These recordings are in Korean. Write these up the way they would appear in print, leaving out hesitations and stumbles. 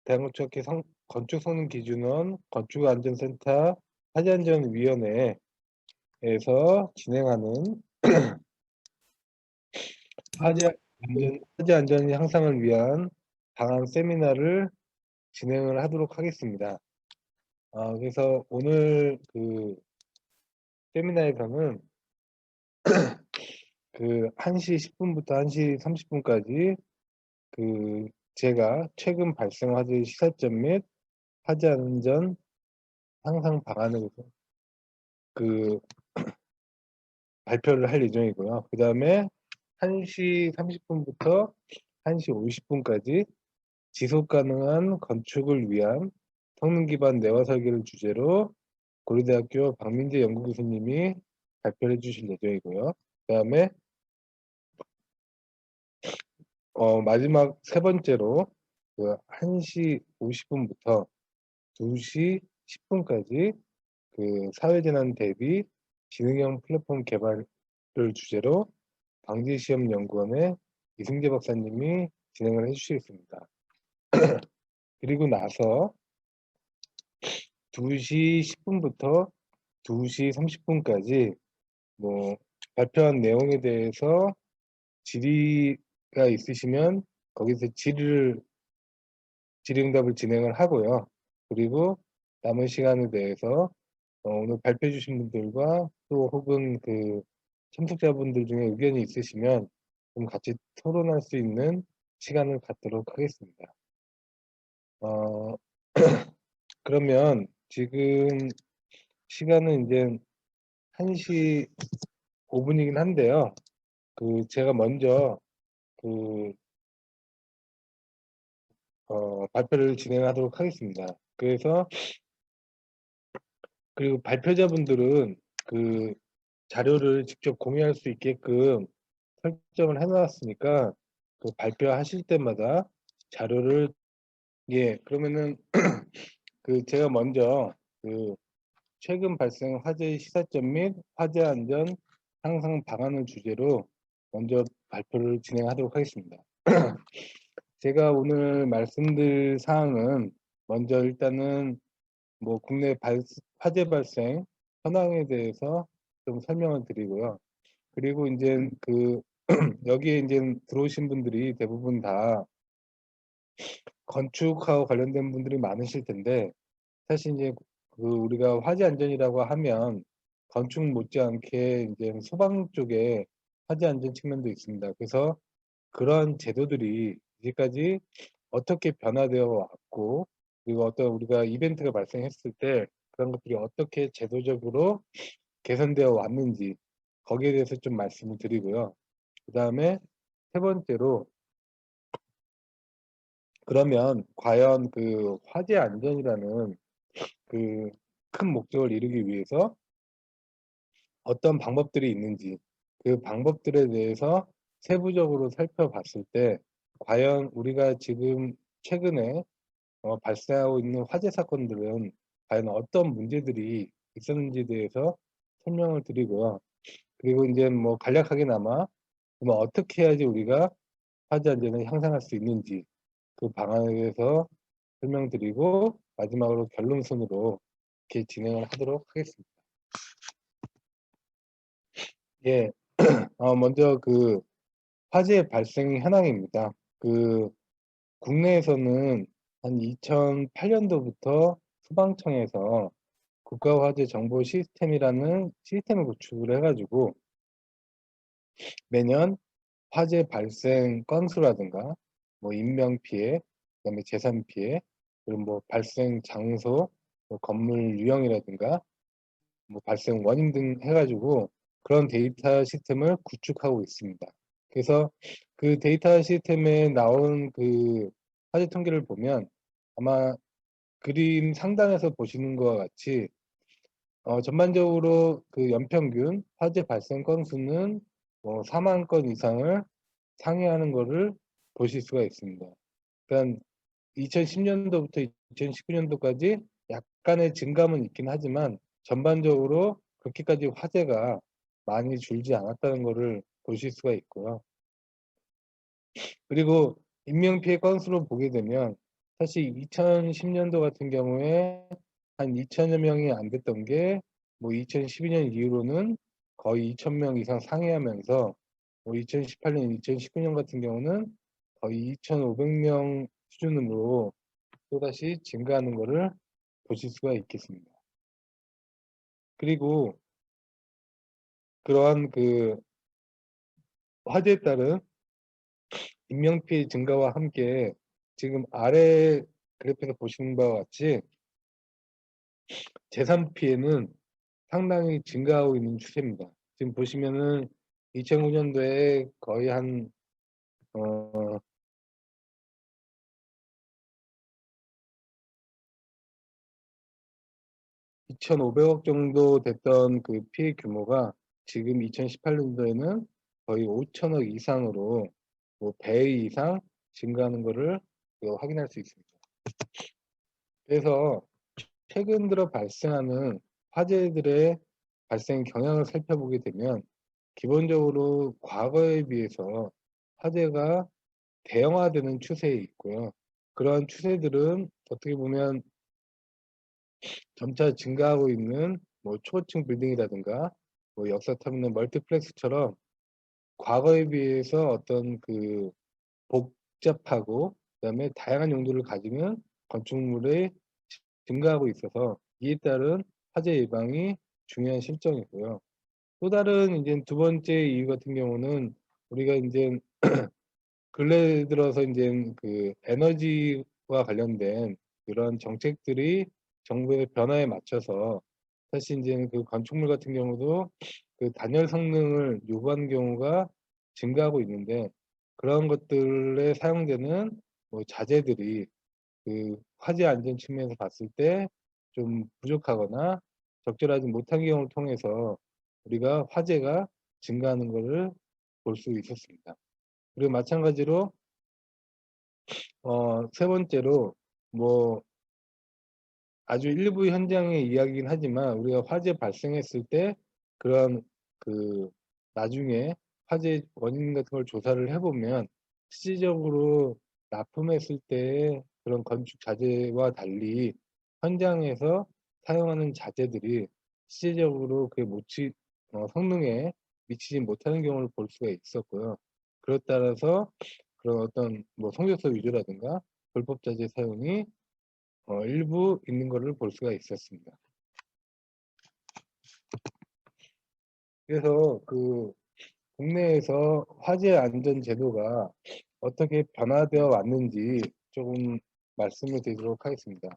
대한건축학회 건축성능기준원 건축안전센터 화재안전위원회에서 진행하는 화재 안전 향상을 위한 방안 세미나를 진행을 하도록 하겠습니다. 그래서 오늘 그 세미나에서는 그 1시 10분부터 1시 30분까지 그 제가 최근 발생 화재 시사점 및 화재 안전 향상 방안에 대해서 그 발표를 할 예정이고요. 그 다음에 1시 30분부터 1시 50분까지 지속 가능한 건축을 위한 성능 기반 내화 설계를 주제로 고려대학교 박민재 연구교수님이 발표를 해주실 예정이고요. 그 다음에 마지막 세 번째로 그 1시 50분부터 2시 10분까지 그 사회재난 대비 지능형 플랫폼 개발을 주제로 방지시험연구원의 이승재 박사님이 진행을 해주시겠습니다. 그리고 나서 2시 10분부터 2시 30분까지 뭐 발표한 내용에 대해서 질의가 있으시면 거기서 질의응답을 진행을 하고요. 그리고 남은 시간에 대해서 오늘 발표해 주신 분들과 또 혹은 그 참석자분들 중에 의견이 있으시면 좀 같이 토론할 수 있는 시간을 갖도록 하겠습니다. 어, 그러면 지금 시간은 이제 1시 5분이긴 한데요. 그 제가 먼저 그 발표를 진행하도록 하겠습니다. 그래서 그리고 발표자분들은 그 자료를 직접 공유할 수 있게끔 설정을 해놨으니까 그 발표하실 때마다 자료를 그러면은 그 제가 먼저 그 최근 발생 화재의 시사점 및 화재 안전 향상 방안을 주제로 먼저 발표를 진행하도록 하겠습니다. 제가 오늘 말씀드릴 사항은 먼저 일단은 뭐 국내 화재 발생 현황에 대해서 좀 설명을 드리고요. 그리고 이제 그 여기에 이제 들어오신 분들이 대부분 다 건축하고 관련된 분들이 많으실 텐데 사실 이제 그 우리가 화재 안전이라고 하면 건축 못지않게 이제 소방 쪽에 화재 안전 측면도 있습니다. 그래서 그런 제도들이 이제까지 어떻게 변화되어 왔고 그리고 어떤 우리가 이벤트가 발생했을 때 그런 것들이 어떻게 제도적으로 개선되어 왔는지 거기에 대해서 좀 말씀을 드리고요. 그 다음에 세 번째로 그러면 과연 그 화재 안전이라는 그 큰 목적을 이루기 위해서 어떤 방법들이 있는지 그 방법들에 대해서 세부적으로 살펴봤을 때 과연 우리가 지금 최근에 발생하고 있는 화재 사건들은 과연 어떤 문제들이 있었는지에 대해서 설명을 드리고요. 그리고 이제 뭐 간략하게나마 그러면 어떻게 해야지 우리가 화재 안전을 향상할 수 있는지 그 방안에 대해서 설명드리고 마지막으로 결론선으로 이렇게 진행을 하도록 하겠습니다. 예, 먼저 그 화재 발생 현황입니다. 그 국내에서는 한 2008년도부터 소방청에서 국가화재 정보 시스템이라는 시스템을 구축을 해가지고 매년 화재 발생 건수라든가 뭐 인명 피해, 그다음에 재산 피해, 그리고 뭐 발생 장소, 뭐 건물 유형이라든가 뭐 발생 원인 등 해가지고 그런 데이터 시스템을 구축하고 있습니다. 그래서 그 데이터 시스템에 나온 그 화재 통계를 보면 아마 그림 상단에서 보시는 것과 같이 전반적으로 그 연평균 화재 발생 건수는 뭐 4만 건 이상을 상회하는 것을 보실 수가 있습니다. 그러니까 2010년도부터 2019년도까지 약간의 증감은 있긴 하지만 전반적으로 그렇게까지 화재가 많이 줄지 않았다는 것을 보실 수가 있고요. 그리고 인명피해 건수로 보게 되면 사실 2010년도 같은 경우에 한 2천여 명이 안 됐던 게 뭐 2012년 이후로는 거의 2천 명 이상 상회하면서 뭐 2018년, 2019년 같은 경우는 거의 2,500명 수준으로 또다시 증가하는 것을 보실 수가 있겠습니다. 그리고 그러한 그 화재에 따른 인명피해 증가와 함께 지금 아래 그래프에서 보시는 바와 같이 재산 피해는 상당히 증가하고 있는 추세입니다. 지금 보시면은 2009년도에 거의 한 2,500억 정도 됐던 그 피해 규모가 지금 2018년도에는 거의 5천억 이상으로 뭐 배 이상 증가하는 것을 확인할 수 있습니다. 그래서 최근 들어 발생하는 화재들의 발생 경향을 살펴보게 되면 기본적으로 과거에 비해서 화재가 대형화되는 추세에 있고요. 그러한 추세들은 어떻게 보면 점차 증가하고 있는 뭐 초고층 빌딩이라든가 뭐 역사터미널 멀티플렉스처럼 과거에 비해서 어떤 그 복잡하고 그다음에 다양한 용도를 가지는 건축물의 증가하고 있어서 이에 따른 화재 예방이 중요한 실정이고요. 또 다른 이제 두 번째 이유 같은 경우는 우리가 이제 근래 들어서 이제 그 에너지와 관련된 그런 정책들이 정부의 변화에 맞춰서 사실 이제 그 건축물 같은 경우도 그 단열 성능을 요구하는 경우가 증가하고 있는데 그런 것들에 사용되는 뭐 자재들이 그 화재 안전 측면에서 봤을 때 좀 부족하거나 적절하지 못한 경우를 통해서 우리가 화재가 증가하는 것을 볼 수 있었습니다. 그리고 마찬가지로 세 번째로 뭐 아주 일부 현장의 이야기긴 하지만 우리가 화재 발생했을 때 그런 그 나중에 화재 원인 같은 걸 조사를 해보면 실질적으로 납품했을 때 그런 건축 자재와 달리 현장에서 사용하는 자재들이 실질적으로 그게 성능에 미치지 못하는 경우를 볼 수가 있었고요. 그렇 따라서 그런 어떤 뭐 성적서 위조라든가 불법 자재 사용이 일부 있는 것을 볼 수가 있었습니다. 그래서 그 국내에서 화재 안전 제도가 어떻게 변화되어 왔는지 조금 말씀을 드리도록 하겠습니다.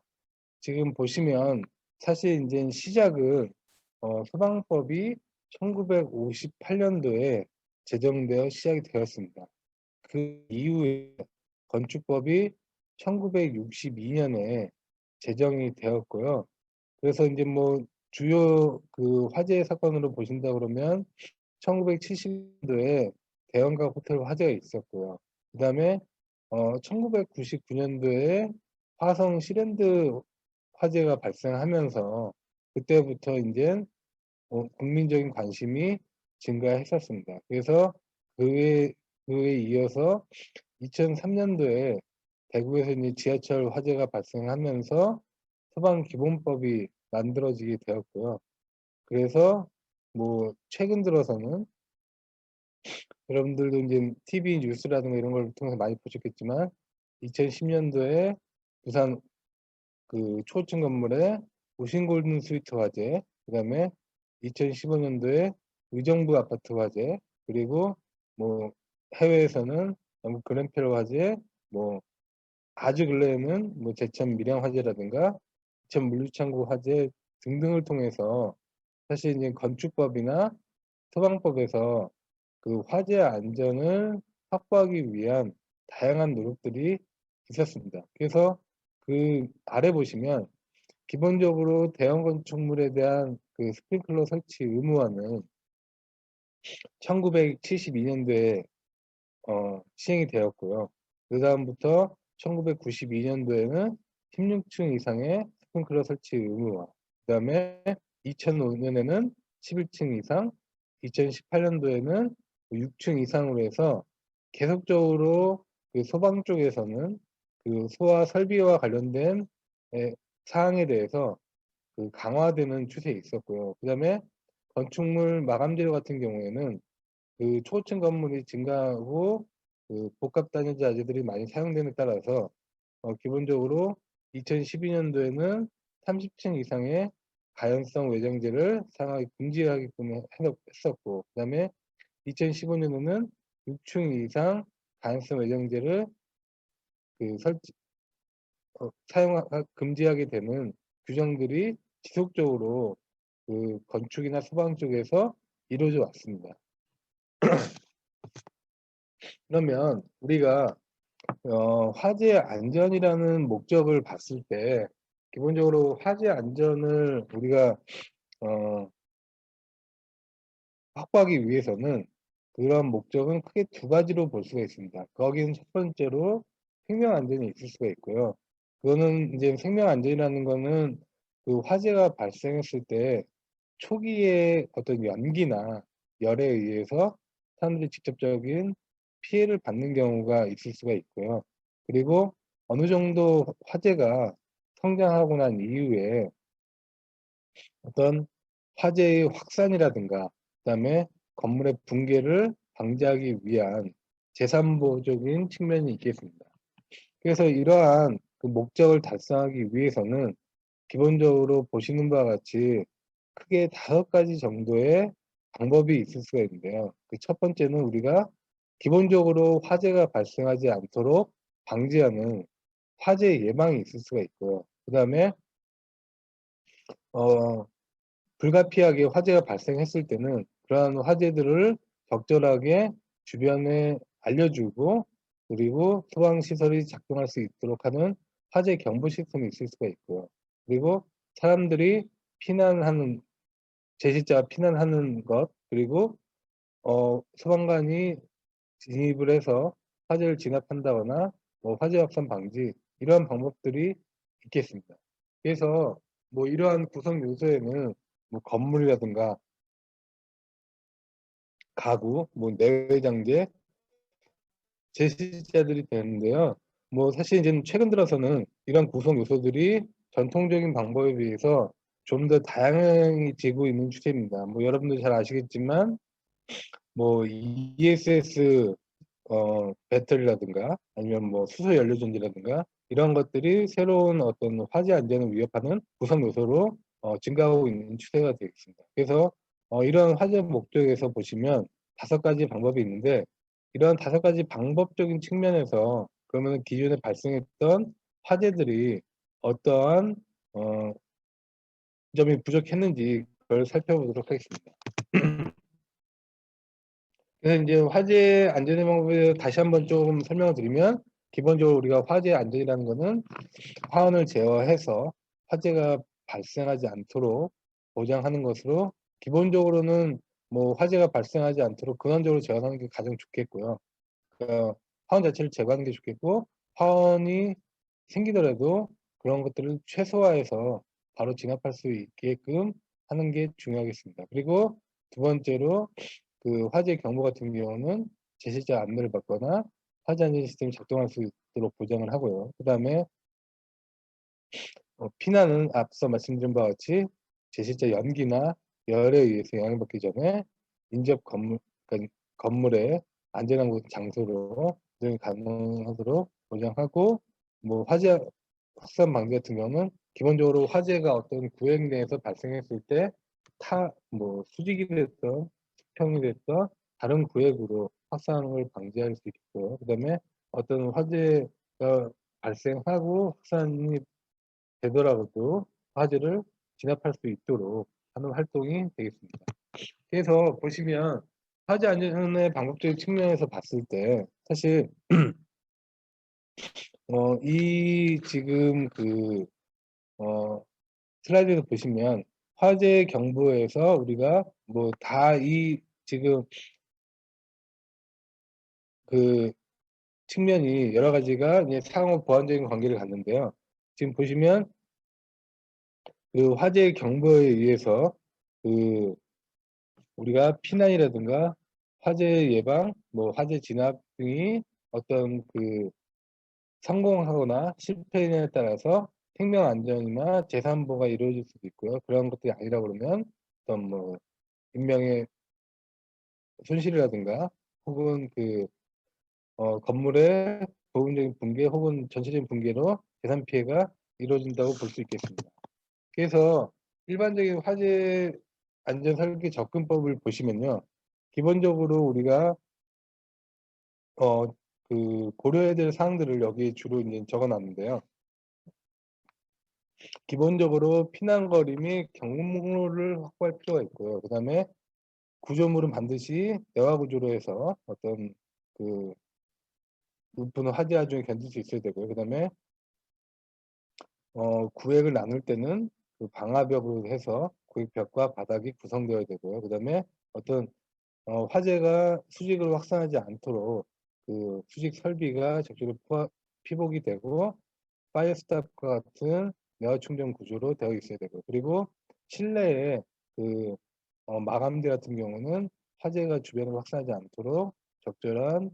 지금 보시면 사실 이제 시작은 소방법이 1958년도에 제정되어 시작이 되었습니다. 그 이후에 건축법이 1962년에 제정이 되었고요. 그래서 이제 뭐 주요 그 화재 사건으로 보신다 그러면 1970년도에 대형가 호텔 화재가 있었고요. 그다음에 1999년도에 화성 시랜드 화재가 발생하면서 그때부터 이제 국민적인 관심이 증가했었습니다. 그래서 그에, 그에 이어서 2003년도에 대구에서 이제 지하철 화재가 발생하면서 소방기본법이 만들어지게 되었고요. 그래서 뭐 최근 들어서는 여러분들도 이제 TV 뉴스라든가 이런 걸 통해서 많이 보셨겠지만 2010년도에 부산 그 초층 건물에 오신골든 스위트 화재, 그다음에 2015년도에 의정부 아파트 화재, 그리고 뭐 해외에서는 영국 그ren펠 화재, 뭐 아주 근래에는 뭐 제천 밀양 화재라든가 제천 물류창고 화재 등등을 통해서 사실 이제 건축법이나 소방법에서 그 화재 안전을 확보하기 위한 다양한 노력들이 있었습니다. 그래서 그 아래 보시면 기본적으로 대형 건축물에 대한 그 스프링클러 설치 의무화는 1972년도에 시행이 되었고요. 그 다음부터 1992년도에는 16층 이상의 스프링클러 설치 의무화, 그 다음에 2005년에는 11층 이상, 2018년도에는 6층 이상으로 해서 계속적으로 그 소방 쪽에서는 그 소와 설비와 관련된 사항에 대해서 그 강화되는 추세에 있었고요. 그다음에 건축물 마감 재료 같은 경우에는 그 초고층 건물이 증가하고 그 복합 단열 자재들이 많이 사용됨에 따라서 기본적으로 2012년도에는 30층 이상의 가연성 외장재를 사용하기 금지하게끔 했었고, 그다음에 2015년에는 6층 이상 가연성 외장재를 그 금지하게 되는 규정들이 지속적으로 그 건축이나 소방 쪽에서 이루어져 왔습니다. 그러면 우리가 화재 안전이라는 목적을 봤을 때 기본적으로 화재 안전을 우리가 확보하기 위해서는 그런 목적은 크게 두 가지로 볼 수가 있습니다. 거기는 첫 번째로 생명 안전이 있을 수가 있고요. 그거는 이제 생명 안전이라는 거는 그 화재가 발생했을 때 초기에 어떤 연기나 열에 의해서 사람들이 직접적인 피해를 받는 경우가 있을 수가 있고요. 그리고 어느 정도 화재가 성장하고 난 이후에 어떤 화재의 확산이라든가 그다음에 건물의 붕괴를 방지하기 위한 재산보호적인 측면이 있겠습니다. 그래서 이러한 그 목적을 달성하기 위해서는 기본적으로 보시는 바와 같이 크게 5가지 정도의 방법이 있을 수가 있는데요. 그 첫 번째는 우리가 기본적으로 화재가 발생하지 않도록 방지하는 화재 예방이 있을 수가 있고요. 그다음에 불가피하게 화재가 발생했을 때는 그러한 화재들을 적절하게 주변에 알려주고, 그리고 소방시설이 작동할 수 있도록 하는 화재 경보 시스템이 있을 수가 있고요. 그리고 사람들이 피난하는, 제시자가 피난하는 것, 그리고 소방관이 진입을 해서 화재를 진압한다거나 화재 확산 방지, 이러한 방법들이 있겠습니다. 그래서 이러한 구성 요소에는 건물이라든가 가구, 내외장재, 제시자들이 되는데요. 사실 이제 최근 들어서는 이런 구성 요소들이 전통적인 방법에 비해서 좀 더 다양해지고 있는 추세입니다. 여러분들 잘 아시겠지만 ESS 배터리라든가 아니면 수소 연료 전지라든가 이런 것들이 새로운 어떤 화재 안전을 위협하는 구성 요소로 증가하고 있는 추세가 되겠습니다. 그래서 이런 화재 목적에서 보시면 5가지 방법이 있는데, 이런 5가지 방법적인 측면에서 그러면 기존에 발생했던 화재들이 어떠한 점이 부족했는지 그걸 살펴보도록 하겠습니다. 그래서 이제 화재 안전의 방법에 다시 한번 좀 설명을 드리면, 기본적으로 우리가 화재 안전이라는 것은 화원을 제어해서 화재가 발생하지 않도록 보장하는 것으로, 기본적으로는 화재가 발생하지 않도록 근원적으로 제어하는 게 가장 좋겠고요. 화원 자체를 제거하는 게 좋겠고, 화원이 생기더라도 그런 것들을 최소화해서 바로 진압할 수 있게끔 하는 게 중요하겠습니다. 그리고 두 번째로 그 화재 경보 같은 경우는 제시자 안내를 받거나 화재 안전 시스템이 작동할 수 있도록 보장을 하고요. 그다음에 피난은 앞서 말씀드린 바와 같이 제시자 연기나 열에 의해서 영향받기 전에 인접 건물, 그러니까 건물의 안전한 장소로 이동이 가능하도록 보장하고, 화재 확산 방지 같은 경우는 기본적으로 화재가 어떤 구역 내에서 발생했을 때 수직이 됐던 수평이 됐던 다른 구역으로 확산을 방지할 수 있고요. 그다음에 어떤 화재가 발생하고 확산이 되더라도 화재를 진압할 수 있도록 하는 활동이 되겠습니다. 그래서 보시면 화재 안전의 방법적인 측면에서 봤을 때 사실 이 지금 슬라이드에서 보시면 화재 경보에서 우리가 다 이 지금 그 측면이 여러 가지가 이제 상호 보완적인 관계를 갖는데요. 지금 보시면 그 화재 경보에 의해서 우리가 피난이라든가 화재 예방, 화재 진압 등이 어떤 성공하거나 실패에 따라서 생명 안전이나 재산 보호가 이루어질 수도 있고요. 그런 것들이 아니라 그러면 어떤 뭐 인명의 손실이라든가 혹은 건물의 부분적인 붕괴 혹은 전체적인 붕괴로 재산 피해가 이루어진다고 볼 수 있겠습니다. 그래서 일반적인 화재 안전 설계 접근법을 보시면요. 기본적으로 우리가 고려해야 될 사항들을 여기에 주로 이제 적어 놨는데요. 기본적으로 피난거리 및 경로를 확보할 필요가 있고요. 그다음에 구조물은 반드시 내화 구조로 해서 어떤 높은 화재 화중에 견딜 수 있어야 되고요. 그다음에 구획을 나눌 때는 방화벽으로 해서 구획벽과 바닥이 구성되어야 되고요. 그다음에 어떤 화재가 수직으로 확산하지 않도록 수직 설비가 적절히 피복이 되고 파이어 스탑과 같은 내화 충전 구조로 되어 있어야 되고, 그리고 실내에 마감재 같은 경우는 화재가 주변으로 확산하지 않도록 적절한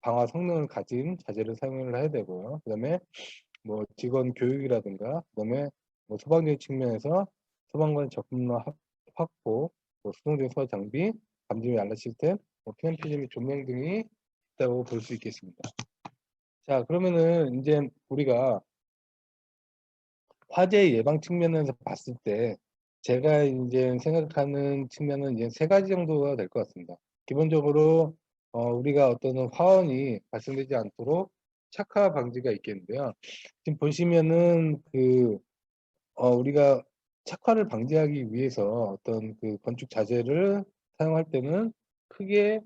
방화 성능을 가진 자재를 사용을 해야 되고요. 그다음에 뭐 직원 교육이라든가, 그다음에 뭐 소방적인 측면에서 소방관 접근로 확보, 뭐 수동적 소화 장비, 감지 및 알람 시스템, 피난 필름 및 조명 등이 있다고 볼 수 있겠습니다. 자, 그러면은 이제 우리가 화재 예방 측면에서 봤을 때 제가 이제 생각하는 측면은 이제 세 가지 정도가 될 것 같습니다. 기본적으로 우리가 어떤 화원이 발생되지 않도록 착화 방지가 있겠는데요. 지금 보시면은 우리가 착화를 방지하기 위해서 어떤 건축 자재를 사용할 때는 크게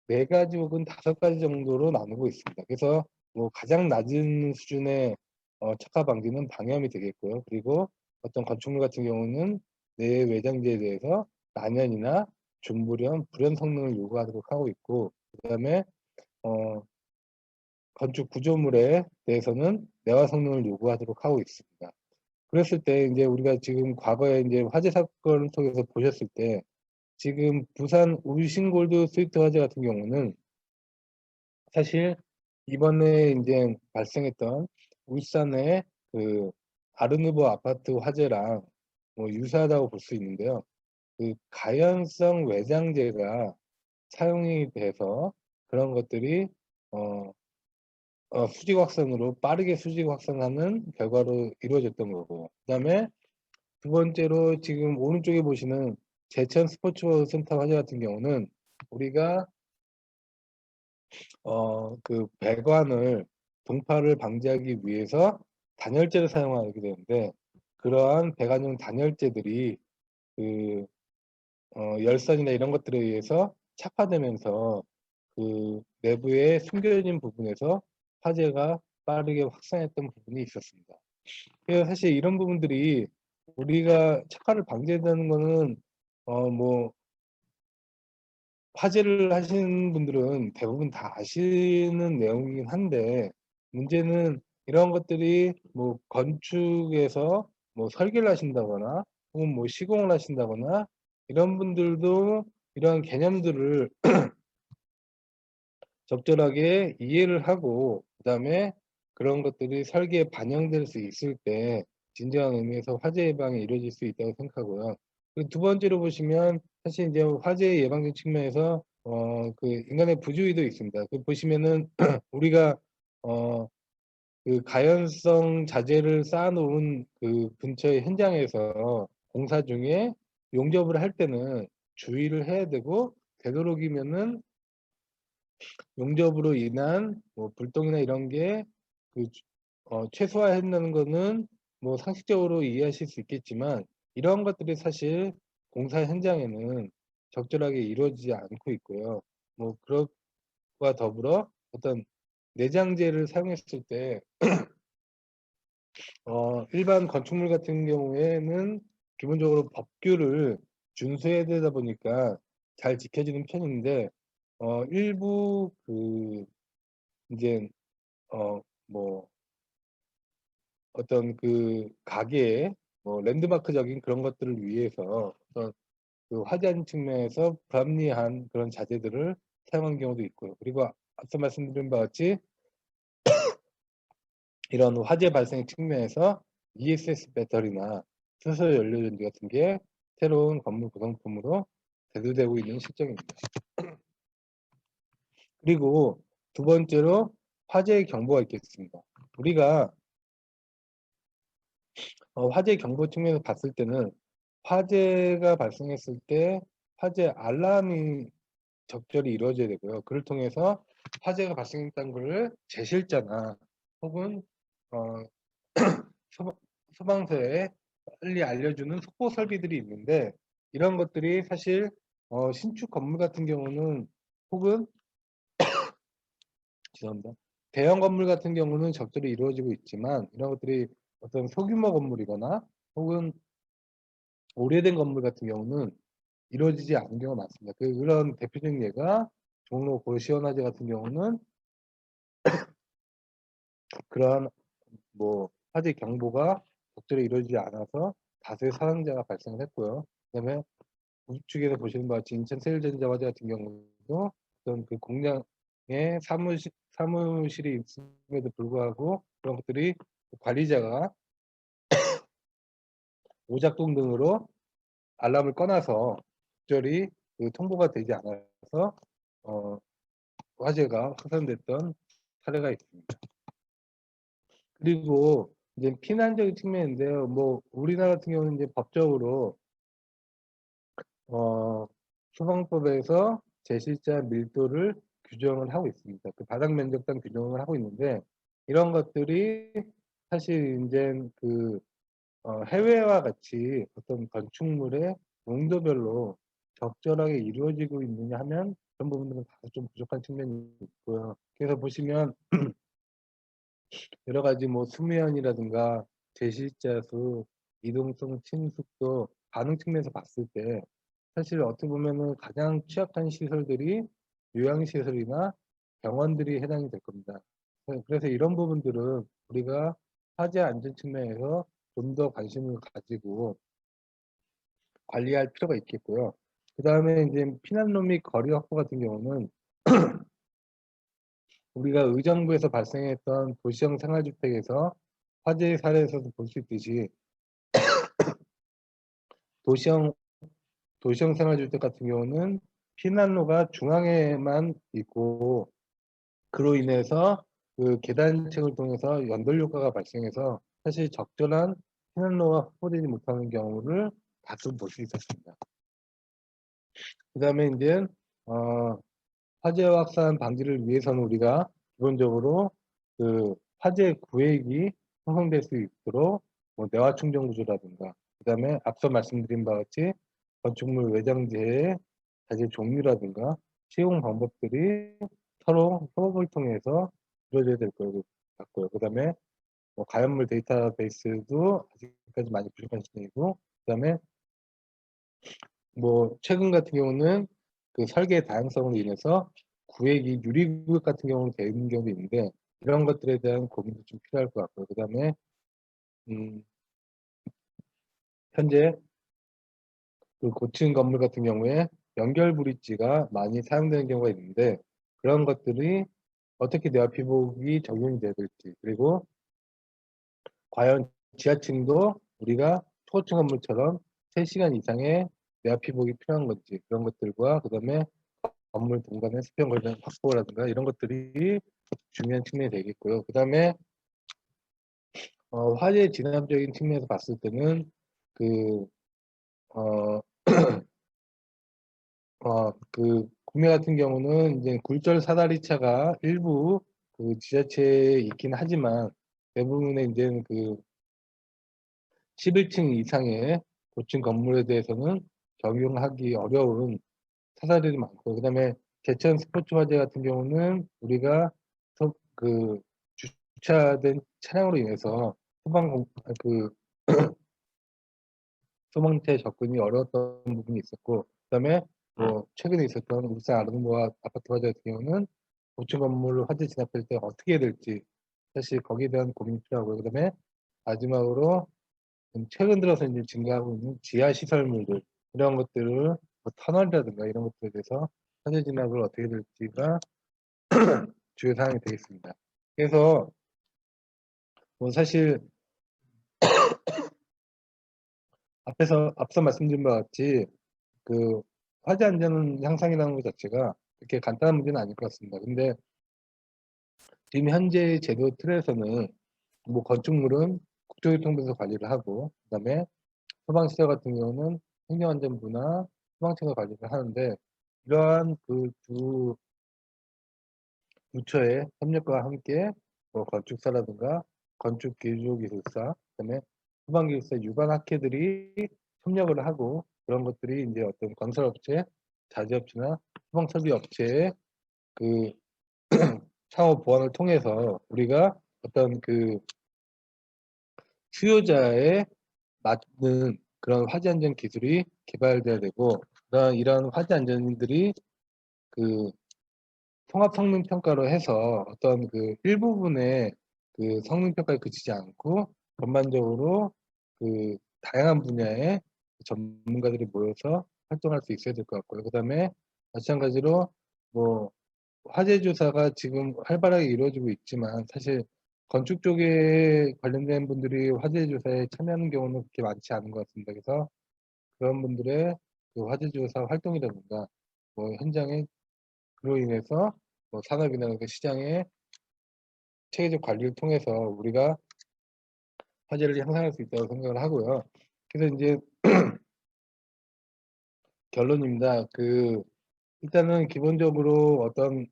4가지 혹은 5가지 정도로 나누고 있습니다. 그래서 뭐 가장 낮은 수준의 착화 방지는 방염이 되겠고요. 그리고 어떤 건축물 같은 경우는 내 외장재에 대해서 난연이나 중불연, 불연 성능을 요구하도록 하고 있고, 그다음에 어, 건축 구조물에 대해서는 내화 성능을 요구하도록 하고 있습니다. 그랬을 때 이제 우리가 지금 과거에 이제 화재 사건을 통해서 보셨을 때 지금 부산 울신골드 스위트 화재 같은 경우는 사실 이번에 이제 발생했던 울산의 아르누보 아파트 화재랑 뭐 유사하다고 볼 수 있는데요. 가연성 외장재가 사용이 돼서 그런 것들이 어, 수직 확산으로 빠르게 수직 확산하는 결과로 이루어졌던 거고요. 그다음에 두 번째로 지금 오른쪽에 보시는 제천 스포츠 센터 화재 같은 경우는 우리가 배관을 동파를 방지하기 위해서 단열재를 사용하게 되는데, 그러한 배관용 단열재들이 열선이나 이런 것들에 의해서 착화되면서 내부에 숨겨진 부분에서 화재가 빠르게 확산했던 부분이 있었습니다. 그래서 사실 이런 부분들이 우리가 착화를 방지한다는 거는 뭐 화제를 하시는 분들은 대부분 다 아시는 내용이긴 한데, 문제는 이런 것들이 뭐 건축에서 뭐 설계를 하신다거나 혹은 뭐 시공을 하신다거나 이런 분들도 이런 개념들을 적절하게 이해를 하고, 그다음에 그런 것들이 설계에 반영될 수 있을 때 진정한 의미에서 화재 예방이 이루어질 수 있다고 생각하고요. 두 번째로 보시면 사실 이제 화재 예방적 측면에서 인간의 부주의도 있습니다. 보시면은 우리가 어, 가연성 자재를 쌓아놓은 근처의 현장에서 공사 중에 용접을 할 때는 주의를 해야 되고, 되도록이면은 용접으로 인한 뭐 불똥이나 이런 게 최소화한다는 거는 뭐 상식적으로 이해하실 수 있겠지만, 이러한 것들이 사실 공사 현장에는 적절하게 이루어지지 않고 있고요. 뭐 그것과 더불어 어떤 내장재를 사용했을 때 일반 건축물 같은 경우에는 기본적으로 법규를 준수해야 되다 보니까 잘 지켜지는 편인데, 일부 이제 뭐 어떤 가게의 뭐 랜드마크적인 그런 것들을 위해서 어떤 화재한 측면에서 불합리한 그런 자재들을 사용한 경우도 있고요. 그리고 앞서 말씀드린 바와 같이 이런 화재 발생 측면에서 ESS 배터리나 수소 연료 전지 같은 게 새로운 건물 구성품으로 대두되고 있는 실정입니다. 그리고 두 번째로 화재 경보가 있겠습니다. 우리가 화재 경보 측면에서 봤을 때는 화재가 발생했을 때 화재 알람이 적절히 이루어져야 되고요. 그를 통해서 화재가 발생했다는 것을 제실자나 혹은 어, 소방서에 빨리 알려주는 속보 설비들이 있는데, 이런 것들이 사실 신축 건물 같은 경우는 혹은 죄송합니다. 대형 건물 같은 경우는 적절히 이루어지고 있지만, 이런 것들이 어떤 소규모 건물이거나 혹은 오래된 건물 같은 경우는 이루어지지 않는 경우가 많습니다. 그런 대표적인 예가 종로 고시원화재 같은 경우는 그러한 화재 경보가 적절히 이루어지지 않아서 다수의 사상자가 발생을 했고요. 그다음에 우측에서 보시는 바와 같이 인천 세일전자 화재 같은 경우도 어떤 그 공장에 사무실이 있음에도 불구하고 그런 것들이 관리자가 오작동 등으로 알람을 꺼놔서 적절히 그 통보가 되지 않아서 화재가 확산됐던 사례가 있습니다. 그리고 이제 피난적인 측면인데요. 우리나라 같은 경우는 이제 법적으로 소방법에서 제실자 밀도를 규정을 하고 있습니다. 그 바닥 면적당 규정을 하고 있는데, 이런 것들이 사실 이제 해외와 같이 어떤 건축물의 용도별로 적절하게 이루어지고 있느냐 하면 그런 부분들은 다소 좀 부족한 측면이 있고요. 그래서 보시면 여러 가지 수면이라든가 제실자 수, 이동성, 침숙도 가능 측면에서 봤을 때 사실 어떻게 보면은 가장 취약한 시설들이 요양시설이나 병원들이 해당이 될 겁니다. 그래서 이런 부분들은 우리가 화재 안전 측면에서 좀 더 관심을 가지고 관리할 필요가 있겠고요. 그 다음에 이제 피난로 및 거리 확보 같은 경우는 우리가 의정부에서 발생했던 도시형 생활주택에서 화재 사례에서도 볼 수 있듯이 도시형 생활주택 같은 경우는 피난로가 중앙에만 있고, 그로 인해서 그 계단층을 통해서 연돌 효과가 발생해서 사실 적절한 피난로가 확보되지 못하는 경우를 다수 볼 수 있었습니다. 그 다음에 이제 화재 확산 방지를 위해서는 우리가 기본적으로 그 화재 구획이 형성될 수 있도록 내화 충전 구조라든가, 그 다음에 앞서 말씀드린 바와 같이 건축물 외장재의 자재 종류라든가 시용 방법들이 서로 협업을 통해서 이루어져야 될 것 같고요. 그 다음에 가연물 데이터베이스도 아직까지 많이 부족한 시점이고, 그 다음에 최근 같은 경우는 그 설계 다양성으로 인해서 구획이 유리구획 같은 경우는 되는 경우도 있는데, 이런 것들에 대한 고민도 좀 필요할 것 같고요. 그 다음에 현재 그 고층 건물 같은 경우에 연결 브릿지가 많이 사용되는 경우가 있는데, 그런 것들이 어떻게 내화 피복이 적용이 돼야 될지, 그리고 과연 지하층도 우리가 초고층 건물처럼 3시간 이상의 내화 피복이 필요한 건지, 그런 것들과 그 다음에 건물 공간의 수평 관련 확보라든가 이런 것들이 중요한 측면이 되겠고요. 그 다음에 화재 진압적인 측면에서 봤을 때는 그 어, 국내 같은 경우는 이제 굴절 사다리차가 일부 그 지자체에 있긴 하지만, 대부분의 이제 그 11층 이상의 고층 건물에 대해서는 적용하기 어려운 사다리들이 많고, 그 다음에 제천 스포츠 화재 같은 경우는 우리가 그 주차된 차량으로 인해서 그 소방차에 접근이 어려웠던 부분이 있었고, 그다음에 최근에 있었던 울산 아름모아 아파트 화재 같은 경우는 고층 건물 화재 진압할 때 어떻게 해야 될지 사실 거기에 대한 고민이 필요하고요. 그다음에 마지막으로 최근 들어서 이제 증가하고 있는 지하 시설물들, 이런 것들을 터널이라든가 이런 것들에 대해서 화재 진압을 어떻게 해야 될지가 주요 사항이 되겠습니다. 그래서 뭐 사실 앞서 말씀드린 바와 같이 그 화재 안전 향상이라는 것 자체가 그렇게 간단한 문제는 아닐 것 같습니다. 근데 지금 현재 제도 틀에서는 뭐 건축물은 국토교통부에서 관리를 하고, 그다음에 소방시설 같은 경우는 행정안전부나 소방청이 관리를 하는데, 이러한 그 두 부처의 협력과 함께 뭐 건축사라든가 건축기술기술사, 그다음에 소방기술사 유관 학회들이 협력을 하고, 그런 것들이 이제 어떤 건설업체, 자재업체나 소방설비업체의 그 상호 보완을 통해서 우리가 어떤 그 수요자에 맞는 그런 화재 안전 기술이 개발돼야 되고, 이런 화재 안전들이 그 통합 성능 평가로 해서 어떤 그 일부분의 그 성능 평가에 그치지 않고 전반적으로 그 다양한 분야의 전문가들이 모여서 활동할 수 있어야 될 것 같고요. 그다음에 마찬가지로 뭐 화재 조사가 지금 활발하게 이루어지고 있지만, 사실 건축 쪽에 관련된 분들이 화재 조사에 참여하는 경우는 그렇게 많지 않은 것 같습니다. 그래서 그런 분들의 그 화재 조사 활동이라든가 뭐 현장에 그로 인해서 뭐 산업이나 그 시장의 체계적 관리를 통해서 우리가 화재를 향상할 수 있다고 생각을 하고요. 그래서 이제 결론입니다. 일단은 기본적으로 어떤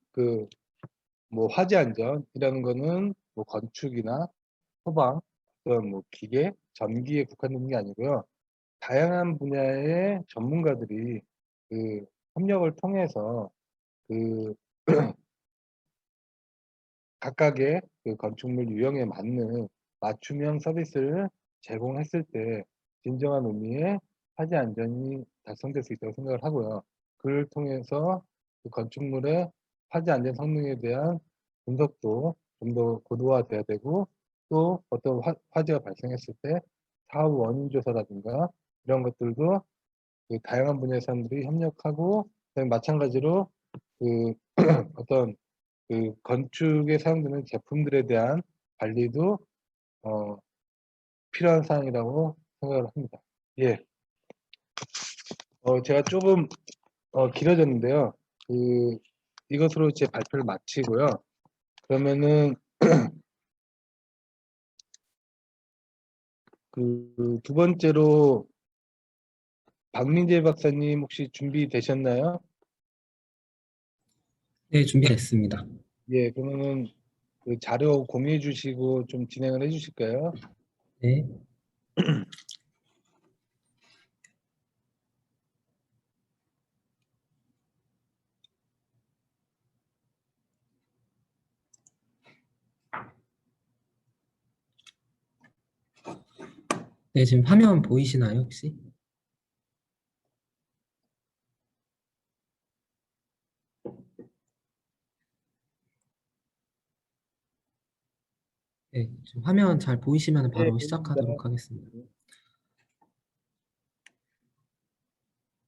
뭐 화재 안전이라는 거는 뭐 건축이나 소방, 어떤 뭐 기계, 전기에 국한되는 게 아니고요. 다양한 분야의 전문가들이 그 협력을 통해서 그 각각의 그 건축물 유형에 맞는 맞춤형 서비스를 제공했을 때 진정한 의미의 화재 안전이 달성될 수 있다고 생각을 하고요. 그를 통해서 그 건축물의 화재 안전 성능에 대한 분석도 좀 더 고도화돼야 되고, 또 어떤 화재가 발생했을 때 사후 원인 조사라든가 이런 것들도 그 다양한 분야의 사람들이 협력하고, 마찬가지로 그 어떤 그 건축에 사용되는 제품들에 대한 관리도 어 필요한 사항이라고 생각을 합니다. 예. 제가 조금 길어졌는데요. 이것으로 제 발표를 마치고요. 그러면은 두 번째로 박민재 박사님 혹시 준비되셨나요? 네, 준비됐습니다. 예, 그러면은 그 자료 공유해 주시고 좀 진행을 해 주실까요? 네. 네, 지금 화면 보이시나요, 혹시? 네, 지금 화면 잘 보이시면 예, 바로 보입니다. 시작하도록 하겠습니다.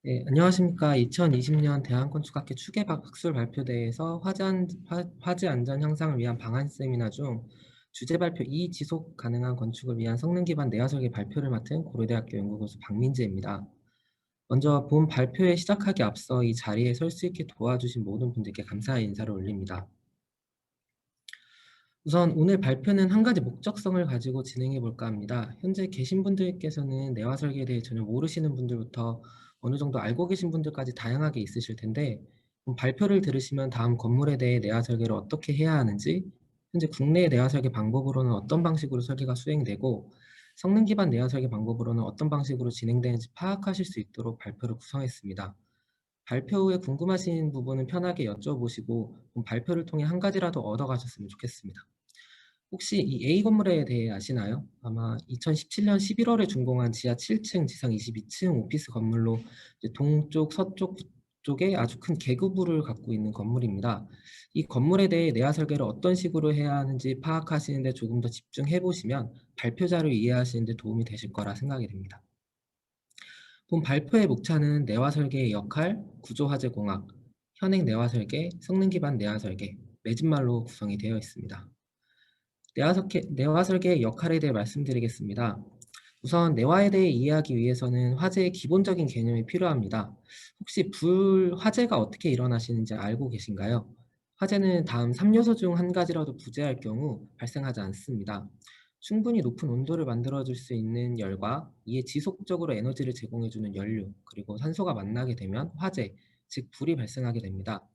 네, 안녕하십니까. 2020년 대한건축학회 추계학술 발표대회에서 화재 안전 향상을 위한 방안 세미나 중 주제 발표 2 지속 가능한 건축을 위한 성능 기반 내화 설계 발표를 맡은 고려대학교 연구교수 박민재입니다. 먼저 본 발표에 시작하기 앞서 이 자리에 설 수 있게 도와주신 모든 분들께 감사의 인사를 올립니다. 우선 오늘 발표는 한 가지 목적성을 가지고 진행해 볼까 합니다. 현재 계신 분들께서는 내화 설계에 대해 전혀 모르시는 분들부터 어느 정도 알고 계신 분들까지 다양하게 있으실 텐데, 발표를 들으시면 다음 건물에 대해 내화 설계를 어떻게 해야 하는지, 현재 국내의 내화 설계 방법으로는 어떤 방식으로 설계가 수행되고, 성능 기반 내화 설계 방법으로는 어떤 방식으로 진행되는지 파악하실 수 있도록 발표를 구성했습니다. 발표 후에 궁금하신 부분은 편하게 여쭤보시고 발표를 통해 한 가지라도 얻어가셨으면 좋겠습니다. 혹시 이 A 건물에 대해 아시나요? 아마 2017년 11월에 준공한 지하 7층, 지상 22층 오피스 건물로 동쪽, 서쪽, 북쪽에 아주 큰 계급부를 갖고 있는 건물입니다. 이 건물에 대해 내화 설계를 어떤 식으로 해야 하는지 파악하시는데 조금 더 집중해 보시면 발표자를 이해하시는데 도움이 되실 거라 생각이 됩니다. 본 발표의 목차는 내화 설계의 역할, 구조 화재 공학, 현행 내화 설계, 성능 기반 내화 설계, 매진말로 구성이 되어 있습니다. 내화 설계의 역할에 대해 말씀드리겠습니다. 우선 내화에 대해 이해하기 위해서는 화재의 기본적인 개념이 필요합니다. 혹시 화재가 어떻게 일어나시는지 알고 계신가요? 화재는 다음 3요소 중 한 가지라도 부재할 경우 발생하지 않습니다. 충분히 높은 온도를 만들어줄 수 있는 열과 이에 지속적으로 에너지를 제공해주는 연료, 그리고 산소가 만나게 되면 화재, 즉 불이 발생하게 됩니다.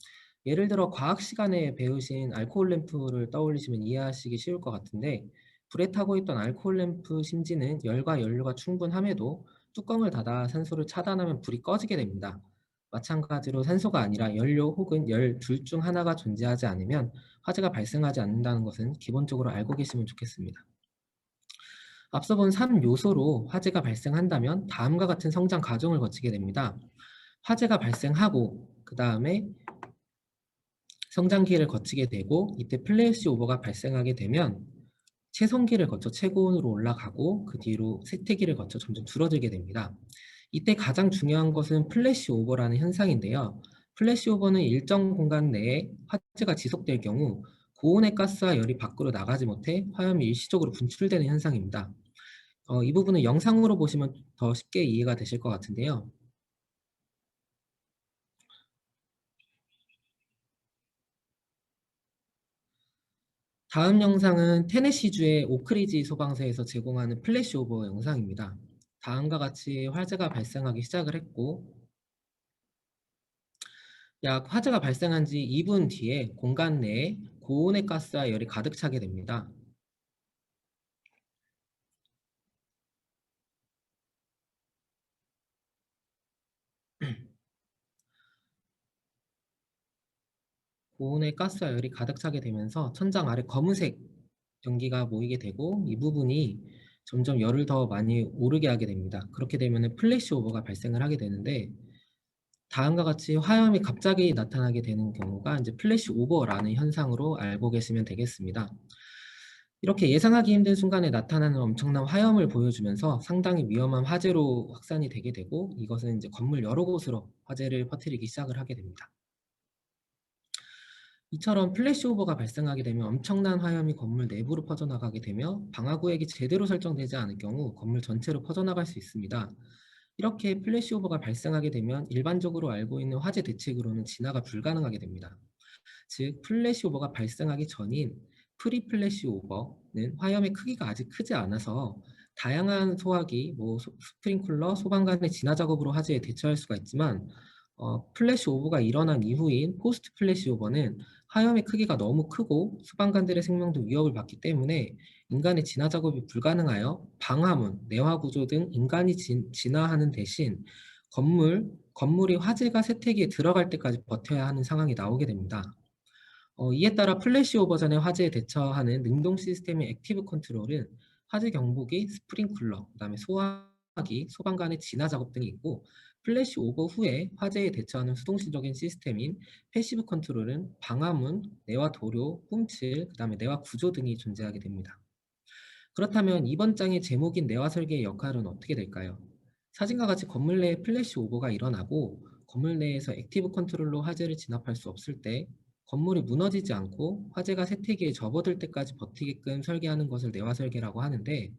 예를 들어 과학 시간에 배우신 알코올 램프를 떠올리시면 이해하시기 쉬울 것 같은데, 불에 타고 있던 알코올 램프 심지는 열과 연료가 충분함에도 뚜껑을 닫아 산소를 차단하면 불이 꺼지게 됩니다. 마찬가지로 산소가 아니라 연료 혹은 열 둘 중 하나가 존재하지 않으면 화재가 발생하지 않는다는 것은 기본적으로 알고 계시면 좋겠습니다. 앞서 본 3요소로 화재가 발생한다면 다음과 같은 성장 과정을 거치게 됩니다. 화재가 발생하고 그 다음에 성장기를 거치게 되고, 이때 플래시 오버가 발생하게 되면 채성기를 거쳐 최고온으로 올라가고 그 뒤로 쇠퇴기를 거쳐 점점 줄어들게 됩니다. 이때 가장 중요한 것은 플래시 오버라는 현상인데요. 플래시 오버는 일정 공간 내에 화재가 지속될 경우 고온의 가스와 열이 밖으로 나가지 못해 화염이 일시적으로 분출되는 현상입니다. 이 부분은 영상으로 보시면 더 쉽게 이해가 되실 것 같은데요. 다음 영상은 테네시주의 오크리지 소방서에서 제공하는 플래시 오버 영상입니다. 다음과 같이 화재가 발생하기 시작을 했고, 약 화재가 발생한 지 2분 뒤에 공간 내에 고온의 가스와 열이 가득 차게 됩니다. 고온의 가스와 열이 가득 차게 되면서 천장 아래 검은색 연기가 모이게 되고, 이 부분이 점점 열을 더 많이 오르게 하게 됩니다. 그렇게 되면 플래시 오버가 발생을 하게 되는데, 다음과 같이 화염이 갑자기 나타나게 되는 경우가 이제 플래시 오버라는 현상으로 알고 계시면 되겠습니다. 이렇게 예상하기 힘든 순간에 나타나는 엄청난 화염을 보여주면서 상당히 위험한 화재로 확산이 되게 되고, 이것은 이제 건물 여러 곳으로 화재를 퍼뜨리기 시작을 하게 됩니다. 이처럼 플래시 오버가 발생하게 되면 엄청난 화염이 건물 내부로 퍼져나가게 되며 방화구역이 제대로 설정되지 않을 경우 건물 전체로 퍼져나갈 수 있습니다. 이렇게 플래시 오버가 발생하게 되면 일반적으로 알고 있는 화재 대책으로는 진화가 불가능하게 됩니다. 즉, 플래시 오버가 발생하기 전인 프리 플래시 오버는 화염의 크기가 아직 크지 않아서 다양한 소화기, 스프링클러, 소방관의 진화 작업으로 화재에 대처할 수가 있지만, 플래시 오버가 일어난 이후인 포스트 플래시 오버는 화염의 크기가 너무 크고 소방관들의 생명도 위협을 받기 때문에 인간의 진화 작업이 불가능하여 방화문, 내화 구조 등 인간이 진화하는 대신 건물이 화재가 쇠퇴기에 들어갈 때까지 버텨야 하는 상황이 나오게 됩니다. 이에 따라 플래시 오버 전에 화재에 대처하는 능동 시스템의 액티브 컨트롤은 화재 경보기, 스프링클러, 그다음에 소화기, 소방관의 진화 작업 등이 있고, 플래시 오버 후에 화재에 대처하는 수동식적인 시스템인 패시브 컨트롤은 방화문, 내화 도료, 훔칠, 그다음에 내화 구조 등이 존재하게 됩니다. 그렇다면 이번 장의 제목인 내화 설계의 역할은 어떻게 될까요? 사진과 같이 건물 내에 플래시 오버가 일어나고 건물 내에서 액티브 컨트롤로 화재를 진압할 수 없을 때 건물이 무너지지 않고 화재가 쇠퇴기에 접어들 때까지 버티게끔 설계하는 것을 내화 설계라고 하는데,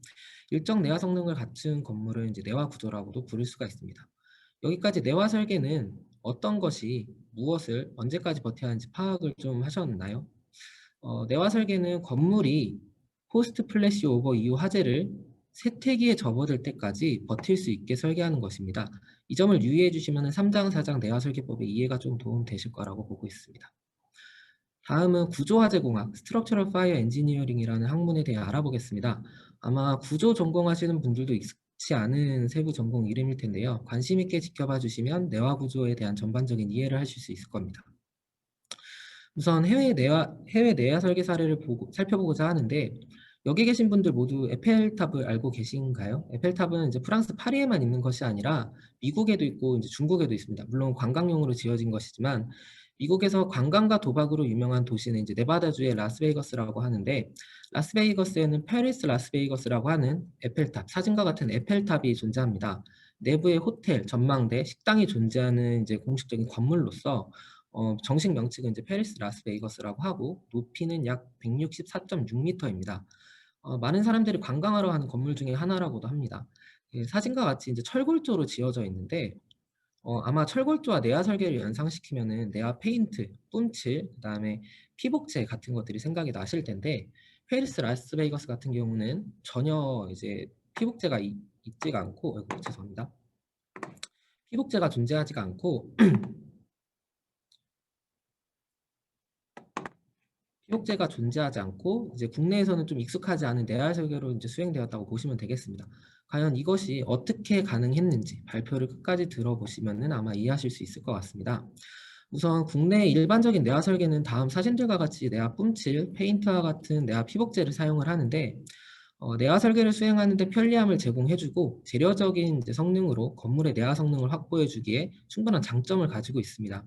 일정 내화 성능을 갖춘 건물을 이제 내화 구조라고도 부를 수가 있습니다. 여기까지 내화 설계는 어떤 것이 무엇을 언제까지 버텨야 하는지 파악을 좀 하셨나요? 내화 설계는 건물이 포스트 플래시 오버 이후 화재를 쇠퇴기에 접어들 때까지 버틸 수 있게 설계하는 것입니다. 이 점을 유의해 주시면 3장, 4장 내화 설계법의 이해가 좀 도움 되실 거라고 보고 있습니다. 다음은 구조화재공학, 스트럭처럴 파이어 엔지니어링이라는 학문에 대해 알아보겠습니다. 아마 구조 전공하시는 분들도 익숙치 않은 세부 전공 이름일 텐데요. 관심 있게 지켜봐 주시면 내화 구조에 대한 전반적인 이해를 하실 수 있을 겁니다. 우선 해외 내화 설계 사례를 살펴보고자 하는데, 여기 계신 분들 모두 에펠탑을 알고 계신가요? 에펠탑은 이제 프랑스 파리에만 있는 것이 아니라 미국에도 있고 이제 중국에도 있습니다. 물론 관광용으로 지어진 것이지만, 미국에서 관광과 도박으로 유명한 도시는 이제 네바다주의 라스베이거스라고 하는데, 라스베이거스에는 페리스 라스베이거스라고 하는 에펠탑, 사진과 같은 에펠탑이 존재합니다. 내부에 호텔, 전망대, 식당이 존재하는 이제 공식적인 건물로서 정식 명칭은 이제 페리스 라스베이거스라고 하고 높이는 약 164.6m입니다. 많은 사람들이 관광하러 가는 건물 중에 하나라고도 합니다. 예, 사진과 같이 이제 철골조로 지어져 있는데 아마 철골조와 내화 설계를 연상시키면은 내화 페인트, 뿜칠, 그다음에 피복제 같은 것들이 생각이 나실 텐데 페리스 라스베이거스 같은 경우는 전혀 이제 피복제가 있지가 않고, 아이고, 죄송합니다. 피복제가 존재하지가 않고 피복제가 존재하지 않고 이제 국내에서는 좀 익숙하지 않은 내화 설계로 이제 수행되었다고 보시면 되겠습니다. 과연 이것이 어떻게 가능했는지 발표를 끝까지 들어보시면은 아마 이해하실 수 있을 것 같습니다. 우선 국내 일반적인 내화 설계는 다음 사진들과 같이 내화 뿜칠, 페인트와 같은 내화 피복제를 사용을 하는데 내화 설계를 수행하는 데 편리함을 제공해주고 재료적인 이제 성능으로 건물의 내화 성능을 확보해주기에 충분한 장점을 가지고 있습니다.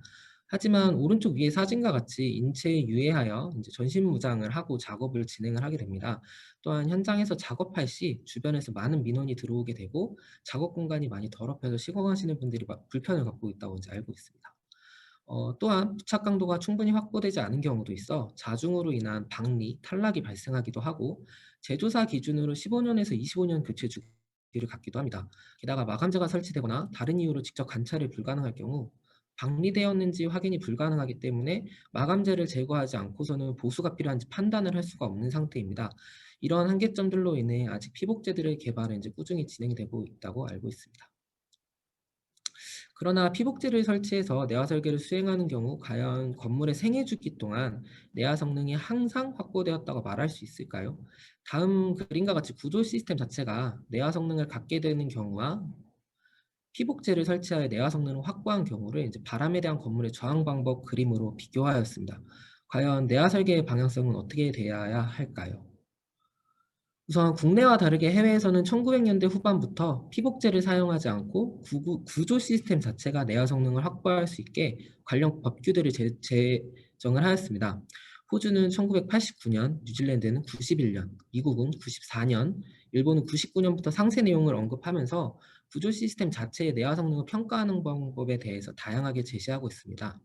하지만 오른쪽 위의 사진과 같이 인체에 유해하여 이제 전신무장을 하고 작업을 진행을 하게 됩니다. 또한 현장에서 작업할 시 주변에서 많은 민원이 들어오게 되고 작업 공간이 많이 더럽혀서 시공하시는 분들이 불편을 갖고 있다고 이제 알고 있습니다. 또한 부착 강도가 충분히 확보되지 않은 경우도 있어 자중으로 인한 박리, 탈락이 발생하기도 하고 제조사 기준으로 15년에서 25년 교체 주기를 갖기도 합니다. 게다가 마감재가 설치되거나 다른 이유로 직접 관찰이 불가능할 경우 박리되었는지 확인이 불가능하기 때문에 마감재를 제거하지 않고서는 보수가 필요한지 판단을 할 수가 없는 상태입니다. 이러한 한계점들로 인해 아직 피복제들의 개발은 이제 꾸준히 진행되고 있다고 알고 있습니다. 그러나 피복제를 설치해서 내화 설계를 수행하는 경우 과연 건물의 생애 주기 동안 내화 성능이 항상 확보되었다고 말할 수 있을까요? 다음 그림과 같이 구조 시스템 자체가 내화 성능을 갖게 되는 경우와 피복제를 설치하여 내화 성능을 확보한 경우를 이제 바람에 대한 건물의 저항 방법 그림으로 비교하였습니다. 과연 내화 설계의 방향성은 어떻게 되어야 할까요? 우선 국내와 다르게 해외에서는 1900년대 후반부터 피복제를 사용하지 않고 구조 시스템 자체가 내화 성능을 확보할 수 있게 관련 법규들을 제정을 하였습니다. 호주는 1989년, 뉴질랜드는 91년, 미국은 94년, 일본은 99년부터 상세 내용을 언급하면서 구조 시스템 자체의 내화 성능을 평가하는 방법에 대해서 다양하게 제시하고 있습니다.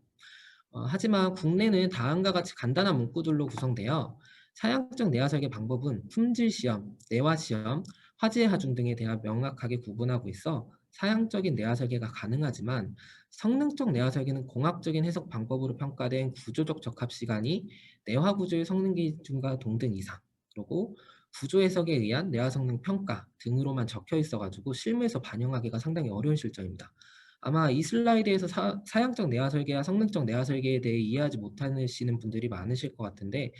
하지만 국내는 다음과 같이 간단한 문구들로 구성되어 사양적 내화 설계 방법은 품질 시험, 내화 시험, 화재 하중 등에 대해 명확하게 구분하고 있어 사양적인 내화 설계가 가능하지만 성능적 내화 설계는 공학적인 해석 방법으로 평가된 구조적 적합 시간이 내화 구조의 성능 기준과 동등 이상, 그리고 구조 해석에 의한 내화 성능 평가 등으로만 적혀 있어가지고 실무에서 반영하기가 상당히 어려운 실정입니다. 아마 이 슬라이드에서 사양적 내화 설계와 성능적 내화 설계에 대해 이해하지 못하시는 분들이 많으실 것 같은데